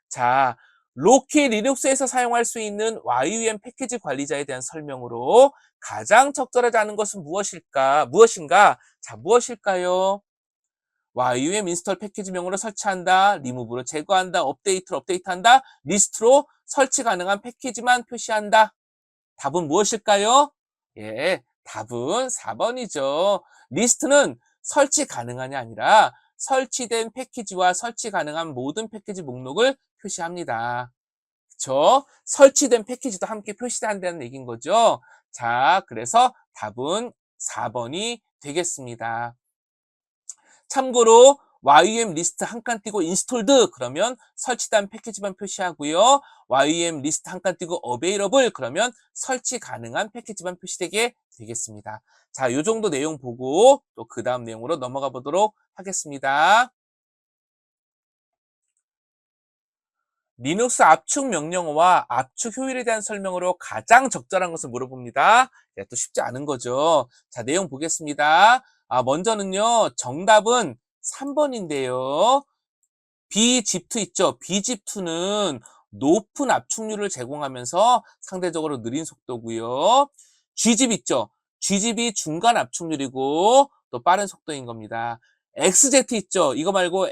[SPEAKER 1] 자, 로키 리눅스에서 사용할 수 있는 YUM 패키지 관리자에 대한 설명으로 가장 적절하지 않은 것은 무엇인가? 자, 무엇일까요? YUM 인스톨 패키지명으로 설치한다, 리무브로 제거한다, 업데이트로 업데이트한다, 리스트로 설치 가능한 패키지만 표시한다. 답은 무엇일까요? 예, 답은 4번이죠. 리스트는 설치 가능한이 아니라 설치된 패키지와 설치 가능한 모든 패키지 목록을 표시합니다. 그쵸? 설치된 패키지도 함께 표시한다는 얘기인 거죠. 자, 그래서 답은 4번이 되겠습니다. 참고로 YUM 리스트 한 칸 띄고 인스톨드 그러면 설치된 패키지만 표시하고요. YUM 리스트 한 칸 띄고 available 그러면 설치 가능한 패키지만 표시되게 되겠습니다. 자, 요 정도 내용 보고 또 그 다음 내용으로 넘어가 보도록 하겠습니다. 리눅스 압축 명령어와 압축 효율에 대한 설명으로 가장 적절한 것을 물어봅니다. 네, 또 쉽지 않은 거죠. 자, 내용 보겠습니다. 먼저는요, 정답은 3번인데요. B집2 있죠? B집2는 높은 압축률을 제공하면서 상대적으로 느린 속도고요. G집 있죠? G집이 중간 압축률이고 또 빠른 속도인 겁니다. XZ 있죠? 이거 말고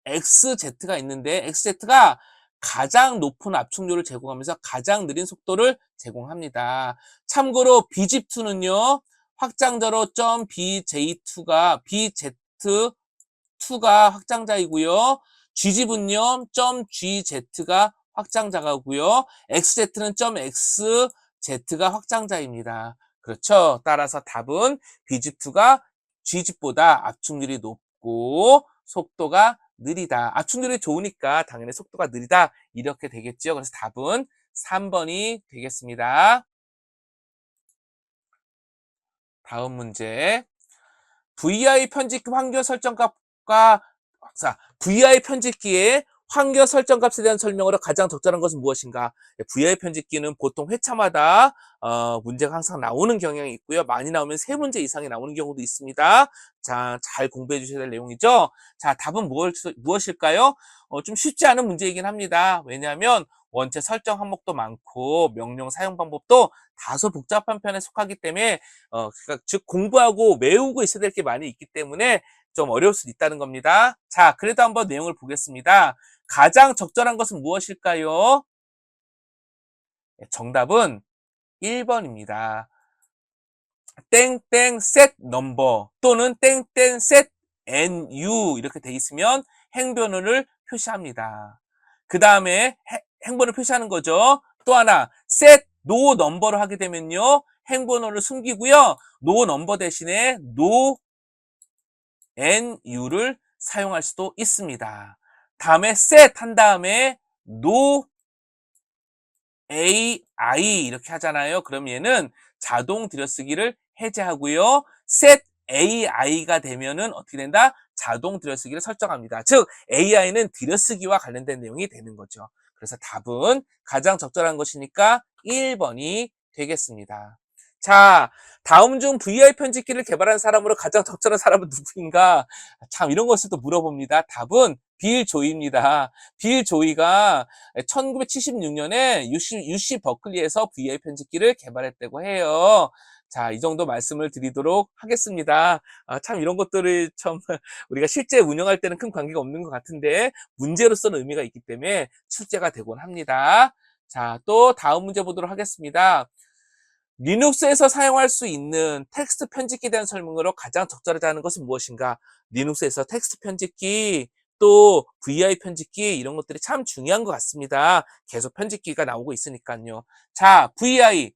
[SPEAKER 1] XZ가 있는데 XZ가 가장 높은 압축률을 제공하면서 가장 느린 속도를 제공합니다. 참고로 B집2는요. 확장자로 .bj2가 BZ2가 확장자이고요. g집은요, .gz가 확장자가고요. xz는 .xz가 확장자입니다. 그렇죠. 따라서 답은 b집2가 g집보다 압축률이 높고 속도가 느리다. 압축률이 좋으니까 당연히 속도가 느리다. 이렇게 되겠죠. 그래서 답은 3번이 되겠습니다. 다음 문제. VI 편집기 환경 설정값과 VI 편집기의 환경 설정값에 대한 설명으로 가장 적절한 것은 무엇인가? VI 편집기는 보통 회차마다 문제가 항상 나오는 경향이 있고요. 많이 나오면 3문제 이상이 나오는 경우도 있습니다. 자, 잘 공부해 주셔야 될 내용이죠. 자, 답은 무엇일까요? 좀 쉽지 않은 문제이긴 합니다. 왜냐하면 원체 설정 항목도 많고 명령 사용 방법도 다소 복잡한 편에 속하기 때문에 그러니까 즉 공부하고 외우고 있어야 될 게 많이 있기 때문에 좀 어려울 수 있다는 겁니다. 자, 그래도 한번 내용을 보겠습니다. 가장 적절한 것은 무엇일까요? 정답은 1번입니다. 땡땡 set number 또는 땡땡 set nu 이렇게 돼 있으면 행변호를 표시합니다. 그 다음에 행번을 표시하는 거죠. 또 하나 set no number로 하게 되면요. 행번호를 숨기고요. no number 대신에 no nu를 사용할 수도 있습니다. 다음에 set 한 다음에 no AI 이렇게 하잖아요. 그럼 얘는 자동 들여쓰기를 해제하고요. set AI가 되면은 어떻게 된다? 자동 들여쓰기를 설정합니다. 즉 AI는 들여쓰기와 관련된 내용이 되는 거죠. 그래서 답은 가장 적절한 것이니까 1번이 되겠습니다. 자, 다음 중 VI 편집기를 개발한 사람으로 가장 적절한 사람은 누구인가? 참 이런 것을 또 물어봅니다. 답은 빌 조이입니다. 빌 조이가 1976년에 UC 버클리에서 VI 편집기를 개발했다고 해요. 자, 이 정도 말씀을 드리도록 하겠습니다. 참 이런 것들을 참 우리가 실제 운영할 때는 큰 관계가 없는 것 같은데 문제로서는 의미가 있기 때문에 출제가 되곤 합니다. 자, 또 다음 문제 보도록 하겠습니다. 리눅스에서 사용할 수 있는 텍스트 편집기에 대한 설명으로 가장 적절하다는 것은 무엇인가? 리눅스에서 텍스트 편집기, 또 VI 편집기 이런 것들이 참 중요한 것 같습니다. 계속 편집기가 나오고 있으니까요. 자, VI,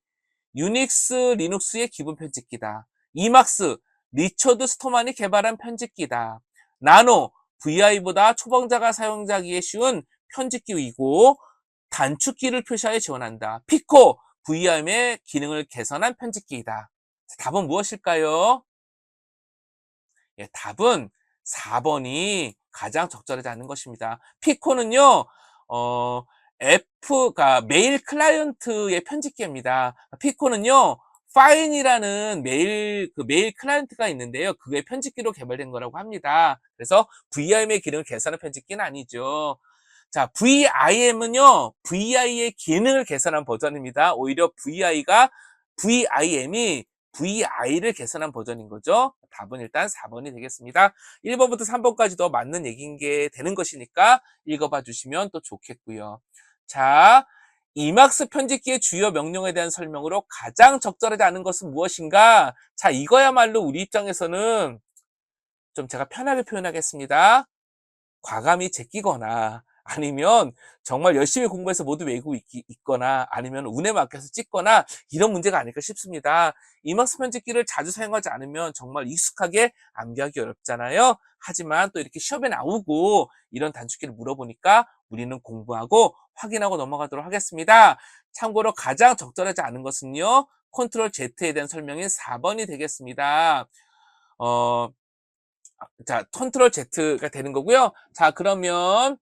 [SPEAKER 1] 유닉스 리눅스의 기본 편집기다. 이막스, 리처드 스토만이 개발한 편집기다. 나노, VI보다 초보자가 사용하기에 쉬운 편집기이고 단축키를 표시하여 지원한다. 피코, VRM의 기능을 개선한 편집기이다. 답은 무엇일까요? 예, 답은 4번이 가장 적절하지 않는 것입니다. 피코는요, F가 메일 클라이언트의 편집기입니다. 피코는요, 파인이라는 메일 클라이언트가 있는데요. 그게 편집기로 개발된 거라고 합니다. 그래서 VRM의 기능을 개선한 편집기는 아니죠. 자, VIM은요, VI의 기능을 개선한 버전입니다. 오히려 VIM이 VI를 개선한 버전인 거죠. 답은 일단 4번이 되겠습니다. 1번부터 3번까지도 맞는 얘기인 게 되는 것이니까 읽어봐 주시면 또 좋겠고요. 자, 이막스 편집기의 주요 명령에 대한 설명으로 가장 적절하지 않은 것은 무엇인가? 자, 이거야말로 우리 입장에서는 좀 제가 편하게 표현하겠습니다. 과감히 제끼거나 아니면 정말 열심히 공부해서 모두 외우고 있거나 아니면 운에 맡겨서 찍거나 이런 문제가 아닐까 싶습니다. 이막스 편집기를 자주 사용하지 않으면 정말 익숙하게 암기하기 어렵잖아요. 하지만 또 이렇게 시험에 나오고 이런 단축키를 물어보니까 우리는 공부하고 확인하고 넘어가도록 하겠습니다. 참고로 가장 적절하지 않은 것은요. 컨트롤 Z에 대한 설명인 4번이 되겠습니다. 자, 컨트롤 Z가 되는 거고요. 자, 그러면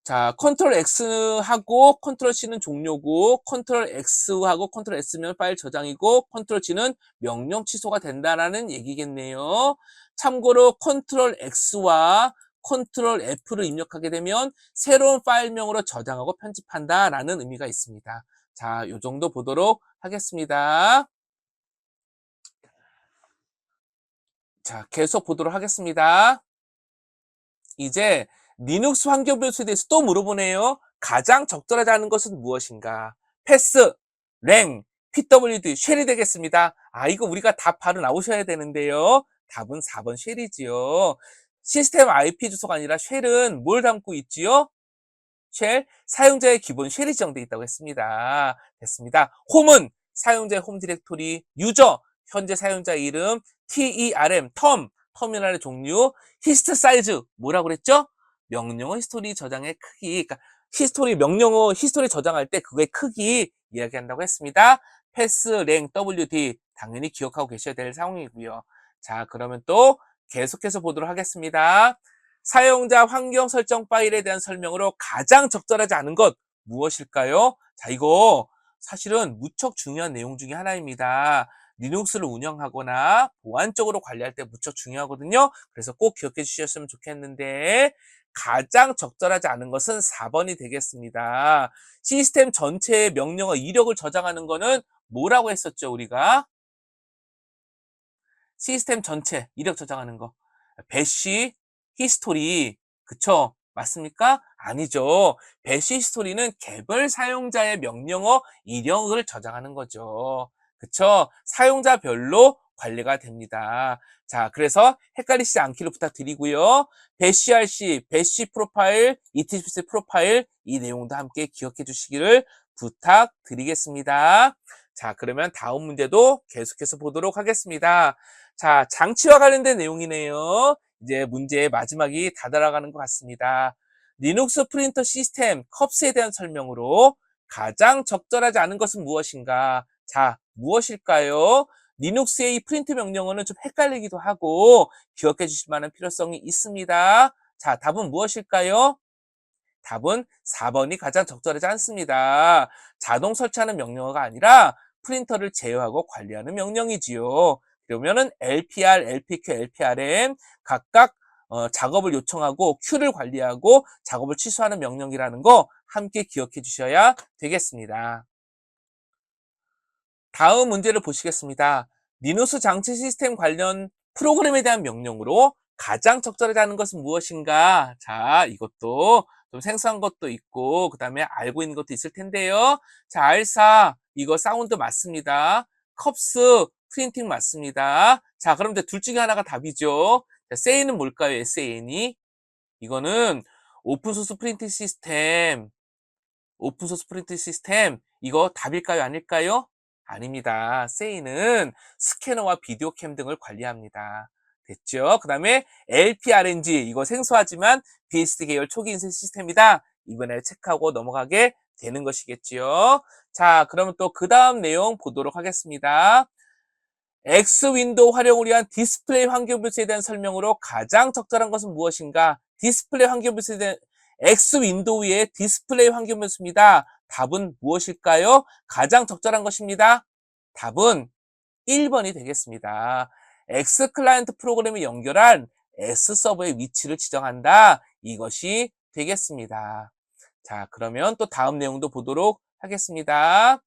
[SPEAKER 1] 자, 컨트롤 X하고 컨트롤 C는 종료고 컨트롤 X하고 컨트롤 S면 파일 저장이고 컨트롤 G는 명령 취소가 된다라는 얘기겠네요. 참고로 컨트롤 X와 컨트롤 F를 입력하게 되면 새로운 파일명으로 저장하고 편집한다라는 의미가 있습니다. 자, 요 정도 보도록 하겠습니다. 자, 계속 보도록 하겠습니다. 이제 리눅스 환경 변수에 대해서 또 물어보네요. 가장 적절하지 않은 것은 무엇인가? 패스, 랭, PWD, 쉘이 되겠습니다. 이거 우리가 답 바로 나오셔야 되는데요. 답은 4번 쉘이지요. 시스템 IP 주소가 아니라 쉘은 뭘 담고 있지요? 쉘, 사용자의 기본 쉘이 지정되어 있다고 했습니다. 됐습니다. 홈은 사용자의 홈 디렉토리, 유저, 현재 사용자 이름, term, 터미널의 종류, 히스트 사이즈, 뭐라고 그랬죠? 명령어 히스토리 저장의 크기, 그러니까 명령어 히스토리 저장할 때 그거의 크기 이야기한다고 했습니다. 패스, 랭, wd, 당연히 기억하고 계셔야 될 상황이고요. 자, 그러면 또 계속해서 보도록 하겠습니다. 사용자 환경 설정 파일에 대한 설명으로 가장 적절하지 않은 것 무엇일까요? 자, 이거 사실은 무척 중요한 내용 중에 하나입니다. 리눅스를 운영하거나 보안적으로 관리할 때 무척 중요하거든요. 그래서 꼭 기억해 주셨으면 좋겠는데 가장 적절하지 않은 것은 4번이 되겠습니다. 시스템 전체의 명령어 이력을 저장하는 거는 뭐라고 했었죠, 우리가? 시스템 전체 이력 저장하는 거. 배시 히스토리. 그쵸? 맞습니까? 아니죠. 배시 히스토리는 개별 사용자의 명령어 이력을 저장하는 거죠. 그쵸? 사용자별로 관리가 됩니다. 자, 그래서 헷갈리지 않기를 부탁드리고요. 배시 RC, 배시 프로파일, ETC 프로파일 이 내용도 함께 기억해 주시기를 부탁드리겠습니다. 자, 그러면 다음 문제도 계속해서 보도록 하겠습니다. 자, 장치와 관련된 내용이네요. 이제 문제의 마지막이 다다라가는 것 같습니다. 리눅스 프린터 시스템 컵스에 대한 설명으로 가장 적절하지 않은 것은 무엇인가? 자, 무엇일까요? 리눅스의 이 프린트 명령어는 좀 헷갈리기도 하고 기억해 주실 만한 필요성이 있습니다. 자, 답은 무엇일까요? 답은 4번이 가장 적절하지 않습니다. 자동 설치하는 명령어가 아니라 프린터를 제어하고 관리하는 명령이지요. 그러면은 LPR, LPQ, LPRM 각각 작업을 요청하고 큐를 관리하고 작업을 취소하는 명령이라는 거 함께 기억해 주셔야 되겠습니다. 다음 문제를 보시겠습니다. 리눅스 장치 시스템 관련 프로그램에 대한 명령으로 가장 적절하지 않은 것은 무엇인가? 자, 이것도 좀 생소한 것도 있고 그 다음에 알고 있는 것도 있을 텐데요. 자, R4 이거 사운드 맞습니다. 컵스 프린팅 맞습니다. 자, 그럼 이제 둘 중에 하나가 답이죠. 자, SAN은 뭘까요? SAN이 이거는 오픈소스 프린팅 시스템 오픈소스 프린트 시스템 이거 답일까요? 아닐까요? 아닙니다. 세이는 스캐너와 비디오 캠 등을 관리합니다. 됐죠? 그 다음에 LPRNG 이거 생소하지만 BSD 계열 초기 인쇄 시스템이다. 이번에 체크하고 넘어가게 되는 것이겠지요. 자, 그러면 또 그 다음 내용 보도록 하겠습니다. X 윈도우 활용을 위한 디스플레이 환경 변수에 대한 설명으로 가장 적절한 것은 무엇인가? 디스플레이 환경 변수에 대한 X 윈도우의 디스플레이 환경 변수입니다. 답은 무엇일까요? 가장 적절한 것입니다. 답은 1번이 되겠습니다. X 클라이언트 프로그램을 연결한 S 서버의 위치를 지정한다. 이것이 되겠습니다. 자, 그러면 또 다음 내용도 보도록 하겠습니다.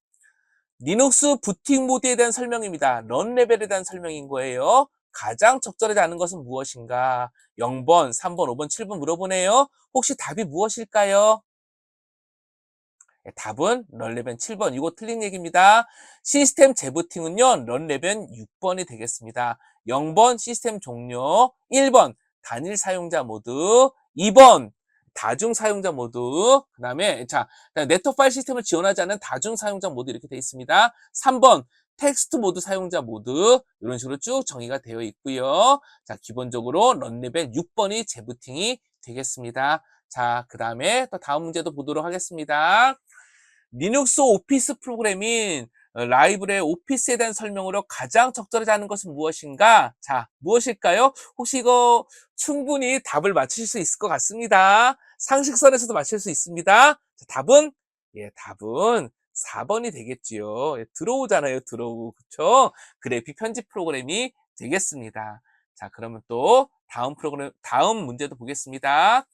[SPEAKER 1] 리눅스 부팅 모드에 대한 설명입니다. 런 레벨에 대한 설명인 거예요. 가장 적절하지 않은 것은 무엇인가? 0번, 3번, 5번, 7번 물어보네요. 혹시 답이 무엇일까요? 답은 런레벨 7번. 이거 틀린 얘기입니다. 시스템 재부팅은요. 런레벨 6번이 되겠습니다. 0번 시스템 종료, 1번 단일 사용자 모드, 2번 다중 사용자 모드, 그 다음에 네트워크 파일 시스템을 지원하지 않는 다중 사용자 모드 이렇게 되어 있습니다. 3번 텍스트 모드 사용자 모드 이런 식으로 쭉 정의가 되어 있고요. 자, 기본적으로 런레벨 6번이 재부팅이 되겠습니다. 자, 그 다음에 또 다음 문제도 보도록 하겠습니다. 리눅스 오피스 프로그램인 라이브러의 오피스에 대한 설명으로 가장 적절하지 않은 것은 무엇인가? 자, 무엇일까요? 혹시 이거 충분히 답을 맞추실 수 있을 것 같습니다. 상식선에서도 맞출 수 있습니다. 자, 답은 4번이 되겠지요. 들어오잖아요, 들어오. 그쵸? 그래픽 편집 프로그램이 되겠습니다. 자, 그러면 또 다음 문제도 보겠습니다.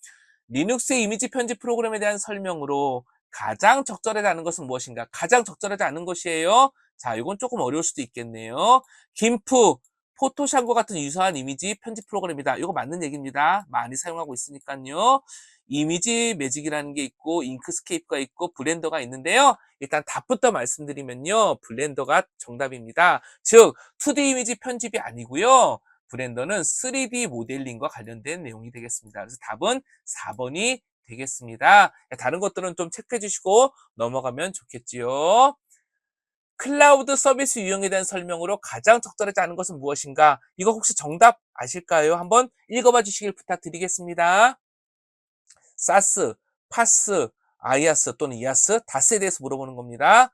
[SPEAKER 1] 리눅스의 이미지 편집 프로그램에 대한 설명으로 가장 적절하지 않은 것은 무엇인가? 가장 적절하지 않은 것이에요. 자, 이건 조금 어려울 수도 있겠네요. 김프, 포토샵과 같은 유사한 이미지 편집 프로그램이다. 이거 맞는 얘기입니다. 많이 사용하고 있으니까요. 이미지 매직이라는 게 있고 잉크스케이프가 있고 블렌더가 있는데요. 일단 답부터 말씀드리면요. 블렌더가 정답입니다. 즉 2D 이미지 편집이 아니고요. 블렌더는 3D 모델링과 관련된 내용이 되겠습니다. 그래서 답은 4번이 되겠습니다. 다른 것들은 좀 체크해 주시고 넘어가면 좋겠지요. 클라우드 서비스 유형에 대한 설명으로 가장 적절하지 않은 것은 무엇인가? 이거 혹시 정답 아실까요? 한번 읽어봐 주시길 부탁드리겠습니다. 사스, 파스, 아이아스 또는 이아스, 다스에 대해서 물어보는 겁니다.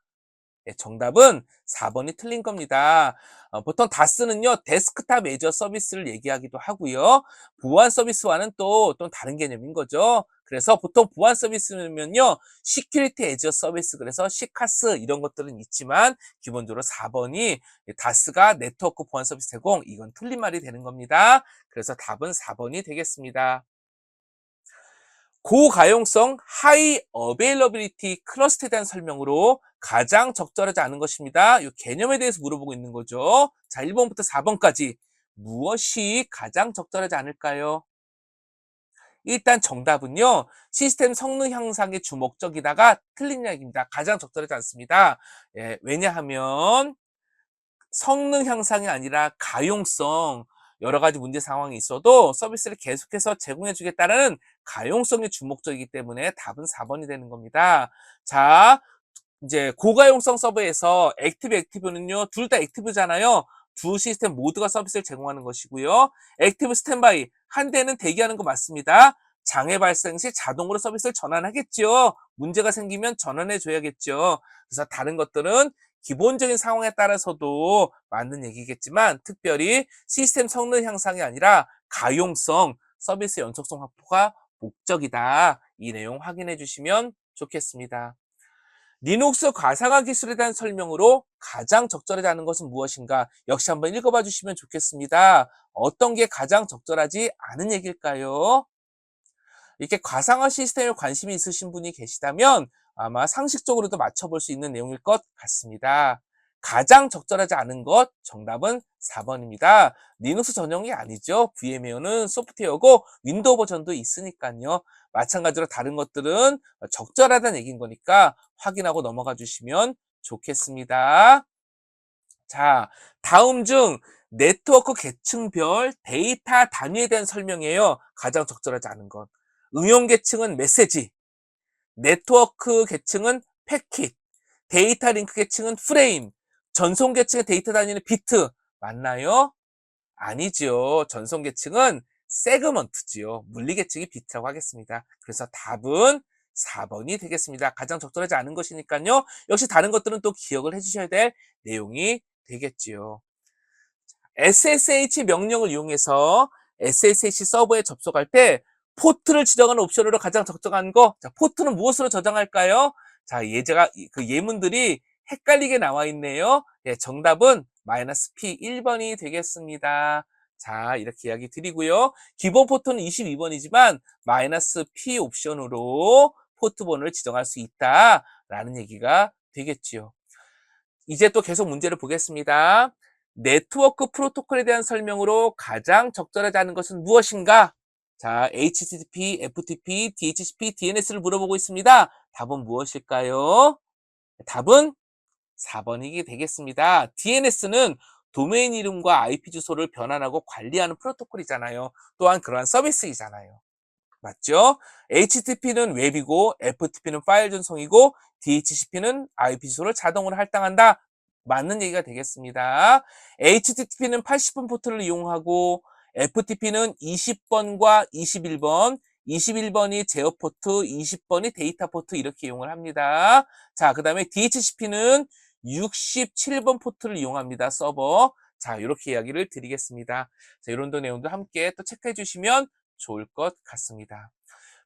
[SPEAKER 1] 네, 정답은 4번이 틀린 겁니다. 보통 다스는요, 데스크탑 애저 서비스를 얘기하기도 하고요. 보안 서비스와는 또 다른 개념인 거죠. 그래서 보통 보안 서비스면요, 시큐리티 애저 서비스, 그래서 시카스 이런 것들은 있지만 기본적으로 4번이 다스가 네트워크 보안 서비스 제공, 이건 틀린 말이 되는 겁니다. 그래서 답은 4번이 되겠습니다. 고가용성 하이 어베일러빌리티 클러스터에 대한 설명으로 가장 적절하지 않은 것입니다. 이 개념에 대해서 물어보고 있는 거죠. 자, 1번부터 4번까지 무엇이 가장 적절하지 않을까요? 일단 정답은요. 시스템 성능 향상의 주목적이다가 틀린 이야기입니다. 가장 적절하지 않습니다. 예, 왜냐하면 성능 향상이 아니라 가용성, 여러 가지 문제 상황이 있어도 서비스를 계속해서 제공해 주겠다는 가용성이 주목적이기 때문에 답은 4번이 되는 겁니다. 자, 이제 고가용성 서버에서 액티브는요, 둘 다 액티브잖아요. 두 시스템 모두가 서비스를 제공하는 것이고요. 액티브 스탠바이, 한 대는 대기하는 거 맞습니다. 장애 발생 시 자동으로 서비스를 전환하겠죠. 문제가 생기면 전환해 줘야겠죠. 그래서 다른 것들은 기본적인 상황에 따라서도 맞는 얘기겠지만 특별히 시스템 성능 향상이 아니라 가용성, 서비스 연속성 확보가 목적이다. 이 내용 확인해 주시면 좋겠습니다. 리눅스 가상화 기술에 대한 설명으로 가장 적절하지 않은 것은 무엇인가? 역시 한번 읽어봐 주시면 좋겠습니다. 어떤 게 가장 적절하지 않은 얘기일까요? 이렇게 가상화 시스템에 관심이 있으신 분이 계시다면 아마 상식적으로도 맞춰볼 수 있는 내용일 것 같습니다. 가장 적절하지 않은 것, 정답은 4번입니다. 리눅스 전용이 아니죠. VMware는 소프트웨어고 윈도우 버전도 있으니까요. 마찬가지로 다른 것들은 적절하다는 얘기인 거니까 확인하고 넘어가 주시면 좋겠습니다. 자, 다음 중 네트워크 계층별 데이터 단위에 대한 설명이에요. 가장 적절하지 않은 것. 응용 계층은 메시지, 네트워크 계층은 패킷, 데이터 링크 계층은 프레임, 전송 계층의 데이터 단위는 비트. 맞나요? 아니죠. 전송 계층은 세그먼트지요. 물리 계층이 비트라고 하겠습니다. 그래서 답은 4번이 되겠습니다. 가장 적절하지 않은 것이니까요. 역시 다른 것들은 또 기억을 해주셔야 될 내용이 되겠지요. SSH 명령을 이용해서 SSH 서버에 접속할 때 포트를 지정하는 옵션으로 가장 적절한 거. 자, 포트는 무엇으로 저장할까요? 자, 그 예문들이 헷갈리게 나와 있네요. 예, 정답은 -P 1번이 되겠습니다. 자, 이렇게 이야기 드리고요. 기본 포트는 22번이지만 -P 옵션으로 포트번호를 지정할 수 있다라는 얘기가 되겠지요. 이제 또 계속 문제를 보겠습니다. 네트워크 프로토콜에 대한 설명으로 가장 적절하지 않은 것은 무엇인가? 자, HTTP, FTP, DHCP, DNS를 물어보고 있습니다. 답은 무엇일까요? 답은 4번이 되겠습니다. DNS는 도메인 이름과 IP 주소를 변환하고 관리하는 프로토콜이잖아요. 또한 그러한 서비스이잖아요. 맞죠? HTTP는 웹이고 FTP는 파일 전송이고 DHCP는 IP 주소를 자동으로 할당한다. 맞는 얘기가 되겠습니다. HTTP는 80번 포트를 이용하고 FTP는 20번과 21번, 21번이 제어 포트, 20번이 데이터 포트 이렇게 이용을 합니다. 자, 그 다음에 DHCP는 67번 포트를 이용합니다. 서버. 자, 이렇게 이야기를 드리겠습니다. 자, 이런 내용도 함께 또 체크해 주시면 좋을 것 같습니다.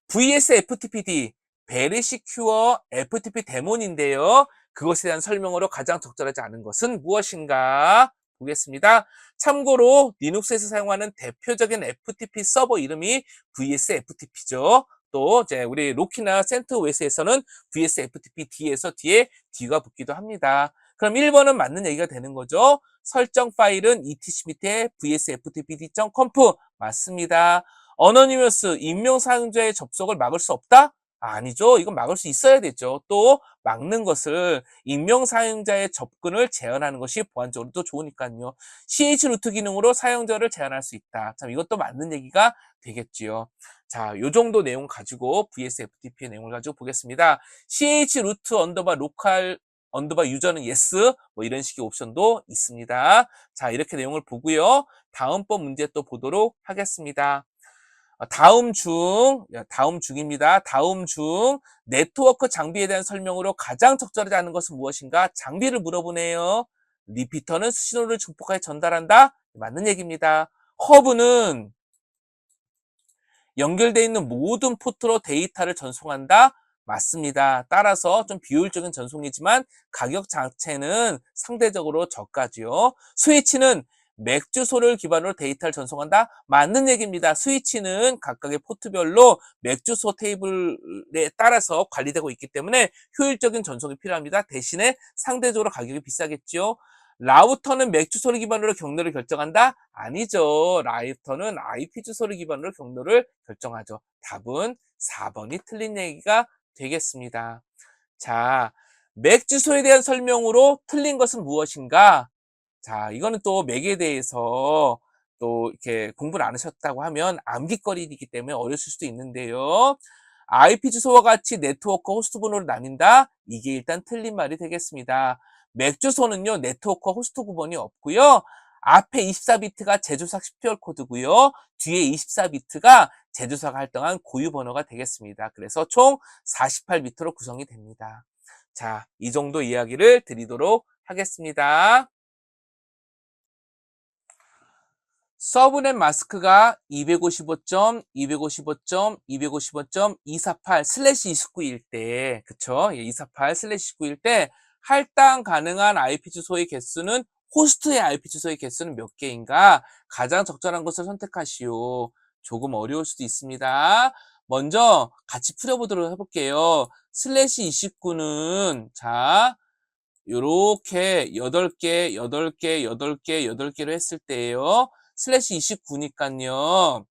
[SPEAKER 1] VS FTPD, Very Secure FTP 데몬인데요. 그것에 대한 설명으로 가장 적절하지 않은 것은 무엇인가 보겠습니다. 참고로 리눅스에서 사용하는 대표적인 FTP 서버 이름이 VS FTP죠. 또 이제 우리 로키나 센트OS에서는 VS FTP D에서 뒤에 D가 붙기도 합니다. 그럼 1번은 맞는 얘기가 되는 거죠. 설정 파일은 etc 밑에 vsftpd.conf 맞습니다. 어너니머스 익명 사용자의 접속을 막을 수 없다? 아니죠. 이건 막을 수 있어야 되죠. 또 막는 것을 익명 사용자의 접근을 제한하는 것이 보안적으로 또 좋으니까요. CH 루트 기능으로 사용자를 제한할 수 있다. 참 이것도 맞는 얘기가 되겠지요. 자, 요 정도 내용 가지고 VSFTP의 내용을 가지고 보겠습니다. CH 루트 언더바 로컬 언더바 유저는 yes 뭐 이런 식의 옵션도 있습니다. 자, 이렇게 내용을 보고요. 다음번 문제 또 보도록 하겠습니다. 다음 중입니다. 다음 중 네트워크 장비에 대한 설명으로 가장 적절하지 않은 것은 무엇인가? 장비를 물어보네요. 리피터는 신호를 증폭하게 전달한다? 맞는 얘기입니다. 허브는 연결되어 있는 모든 포트로 데이터를 전송한다? 맞습니다. 따라서 좀 비효율적인 전송이지만 가격 자체는 상대적으로 저가지요. 스위치는 맥 주소를 기반으로 데이터를 전송한다? 맞는 얘기입니다. 스위치는 각각의 포트별로 맥 주소 테이블에 따라서 관리되고 있기 때문에 효율적인 전송이 필요합니다. 대신에 상대적으로 가격이 비싸겠죠. 라우터는 맥 주소를 기반으로 경로를 결정한다? 아니죠. 라우터는 IP 주소를 기반으로 경로를 결정하죠. 답은 4번이 틀린 얘기가 되겠습니다. 자, 맥 주소에 대한 설명으로 틀린 것은 무엇인가? 자, 이거는 또 맥에 대해서 또 이렇게 공부를 안 하셨다고 하면 암기거리이기 때문에 어려우실 수도 있는데요. IP 주소와 같이 네트워크 호스트 번호를 나뉜다? 이게 일단 틀린 말이 되겠습니다. 맥 주소는요, 네트워크 호스트 구번이 없고요. 앞에 24비트가 제조사 10개월 코드고요. 뒤에 24비트가 제조사가 할당한 고유 번호가 되겠습니다. 그래서 총 48비트로 구성이 됩니다. 자, 이 정도 이야기를 드리도록 하겠습니다. 서브넷 마스크가 255.255.255.248/29일 때, 그쵸? 248/29일 때 할당 가능한 IP 주소의 개수는 호스트의 IP 주소의 개수는 몇 개인가? 가장 적절한 것을 선택하시오. 조금 어려울 수도 있습니다. 먼저 같이 풀어보도록 해볼게요. /29는 자, 요렇게 8개, 8개, 8개, 8개로 했을 때예요. /29니까요.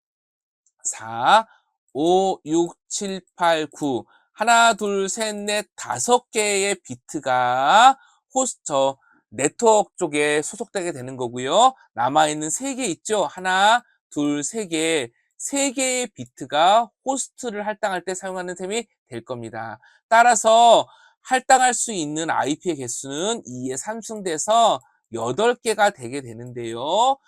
[SPEAKER 1] 4, 5, 6, 7, 8, 9. 하나, 둘, 셋, 넷, 5개의 비트가 호스터 네트워크 쪽에 소속되게 되는 거고요. 남아있는 3개 있죠? 하나, 둘, 3개. 3개의 비트가 호스트를 할당할 때 사용하는 셈이 될 겁니다. 따라서 할당할 수 있는 IP의 개수는 2에 상승돼서 8개가 되게 되는데요.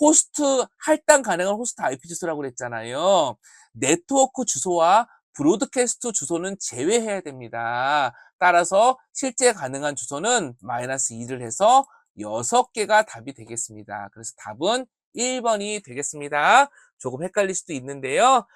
[SPEAKER 1] 호스트, 할당 가능한 호스트 IP 주소라고 그랬잖아요. 네트워크 주소와 브로드캐스트 주소는 제외해야 됩니다. 따라서 실제 가능한 주소는 -2를 해서 6개가 답이 되겠습니다. 그래서 답은 1번이 되겠습니다. 조금 헷갈릴 수도 있는데요.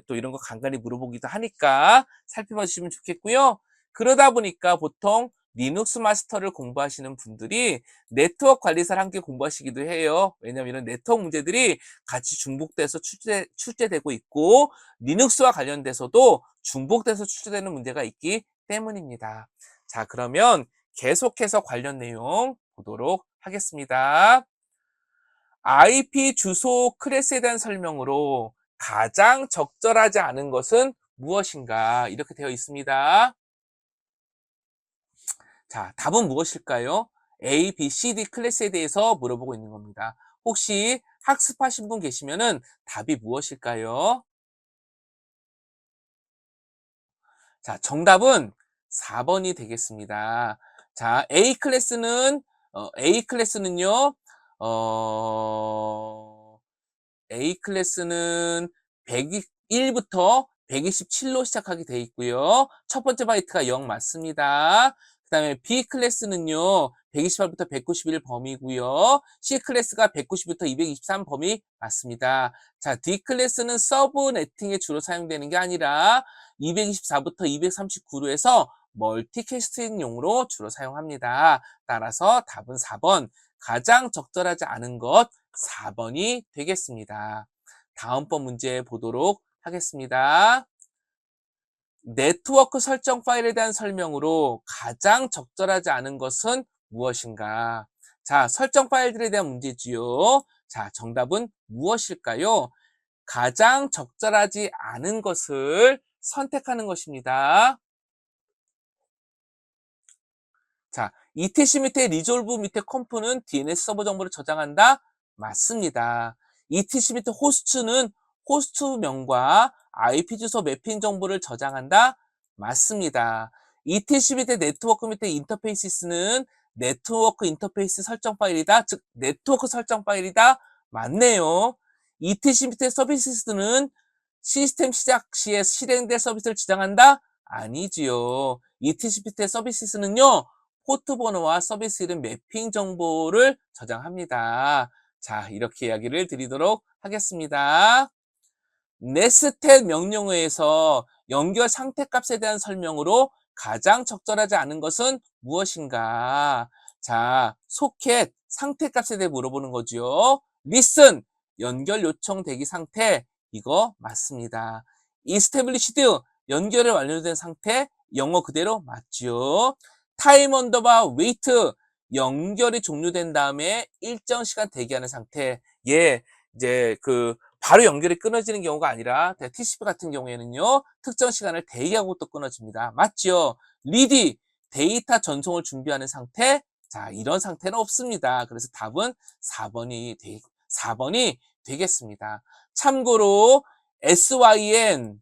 [SPEAKER 1] 또 이런 거 간간히 물어보기도 하니까 살펴봐 주시면 좋겠고요. 그러다 보니까 보통 리눅스 마스터를 공부하시는 분들이 네트워크 관리사를 함께 공부하시기도 해요. 왜냐하면 이런 네트워크 문제들이 같이 중복돼서 출제되고 있고 리눅스와 관련돼서도 중복돼서 출제되는 문제가 있기 때문입니다. 자, 그러면 계속해서 관련 내용 보도록 하겠습니다. IP 주소 클래스에 대한 설명으로 가장 적절하지 않은 것은 무엇인가? 이렇게 되어 있습니다. 자, 답은 무엇일까요? A, B, C, D 클래스에 대해서 물어보고 있는 겁니다. 혹시 학습하신 분 계시면은 답이 무엇일까요? 자, 정답은 4번이 되겠습니다. 자, A 클래스는요, 어, A 클래스는 101부터 127로 시작하게 돼 있고요. 첫 번째 바이트가 0 맞습니다. 그 다음에 B 클래스는요, 128부터 191 범위고요. C 클래스가 190부터 223 범위 맞습니다. 자, D 클래스는 서브 네팅에 주로 사용되는 게 아니라 224부터 239로 해서 멀티캐스팅용으로 주로 사용합니다. 따라서 답은 4번, 가장 적절하지 않은 것 4번이 되겠습니다. 다음번 문제 보도록 하겠습니다. 네트워크 설정 파일에 대한 설명으로 가장 적절하지 않은 것은 무엇인가? 자, 설정 파일들에 대한 문제지요. 자, 정답은 무엇일까요? 가장 적절하지 않은 것을 선택하는 것입니다. 자, etc 밑에 리졸브 밑에 컴프는 DNS 서버 정보를 저장한다? 맞습니다. etc 밑에 호스트는 호스트명과 IP 주소 매핑 정보를 저장한다? 맞습니다. etc 밑에 네트워크 밑에 인터페이스는 네트워크 인터페이스 설정 파일이다? 즉 네트워크 설정 파일이다? 맞네요. etc 밑에 서비스는 시스템 시작 시에 실행될 서비스를 지정한다? 아니지요. etc 밑에 서비스는요, 포트 번호와 서비스 이름 매핑 정보를 저장합니다. 자, 이렇게 이야기를 드리도록 하겠습니다. 네스텟 명령어에서 연결 상태 값에 대한 설명으로 가장 적절하지 않은 것은 무엇인가? 자, 소켓 상태 값에 대해 물어보는 거죠. listen 연결 요청 대기 상태 이거 맞습니다. established 연결이 완료된 상태 영어 그대로 맞죠. time 언더바 wait 연결이 종료된 다음에 일정 시간 대기하는 상태. 예, 이제 바로 연결이 끊어지는 경우가 아니라 TCP 같은 경우에는요, 특정 시간을 대기하고 또 끊어집니다. 맞죠? 리디 데이터 전송을 준비하는 상태. 자, 이런 상태는 없습니다. 그래서 답은 4번이 되겠습니다. 참고로 SYN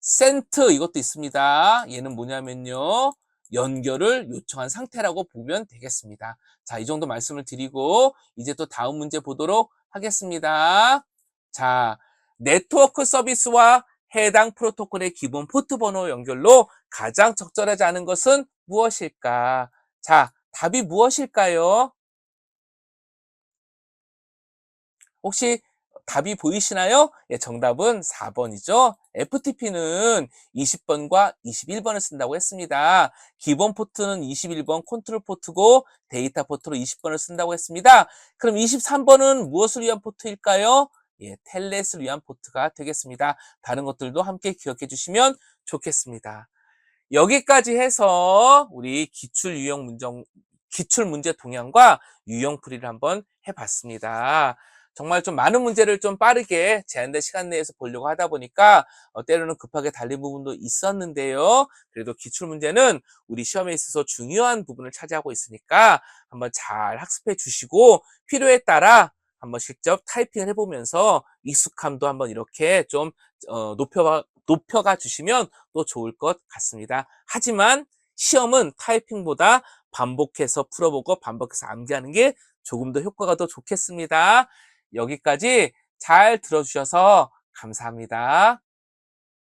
[SPEAKER 1] 센트 이것도 있습니다. 얘는 뭐냐면요, 연결을 요청한 상태라고 보면 되겠습니다. 자, 이 정도 말씀을 드리고 이제 또 다음 문제 보도록 하겠습니다. 자, 네트워크 서비스와 해당 프로토콜의 기본 포트 번호 연결로 가장 적절하지 않은 것은 무엇일까? 자, 답이 무엇일까요? 혹시 답이 보이시나요? 예, 정답은 4번이죠. FTP는 20번과 21번을 쓴다고 했습니다. 기본 포트는 21번 컨트롤 포트고 데이터 포트로 20번을 쓴다고 했습니다. 그럼 23번은 무엇을 위한 포트일까요? 예, 텔넷을 위한 포트가 되겠습니다. 다른 것들도 함께 기억해 주시면 좋겠습니다. 여기까지 해서 우리 기출 문제 동향과 유형풀이를 한번 해봤습니다. 정말 좀 많은 문제를 좀 빠르게 제한된 시간 내에서 보려고 하다 보니까 때로는 급하게 달린 부분도 있었는데요. 그래도 기출 문제는 우리 시험에 있어서 중요한 부분을 차지하고 있으니까 한번 잘 학습해 주시고 필요에 따라 한번 직접 타이핑을 해보면서 익숙함도 한번 이렇게 좀 높여가 주시면 또 좋을 것 같습니다. 하지만 시험은 타이핑보다 반복해서 풀어보고 반복해서 암기하는 게 조금 더 효과가 더 좋겠습니다. 여기까지 잘 들어주셔서 감사합니다.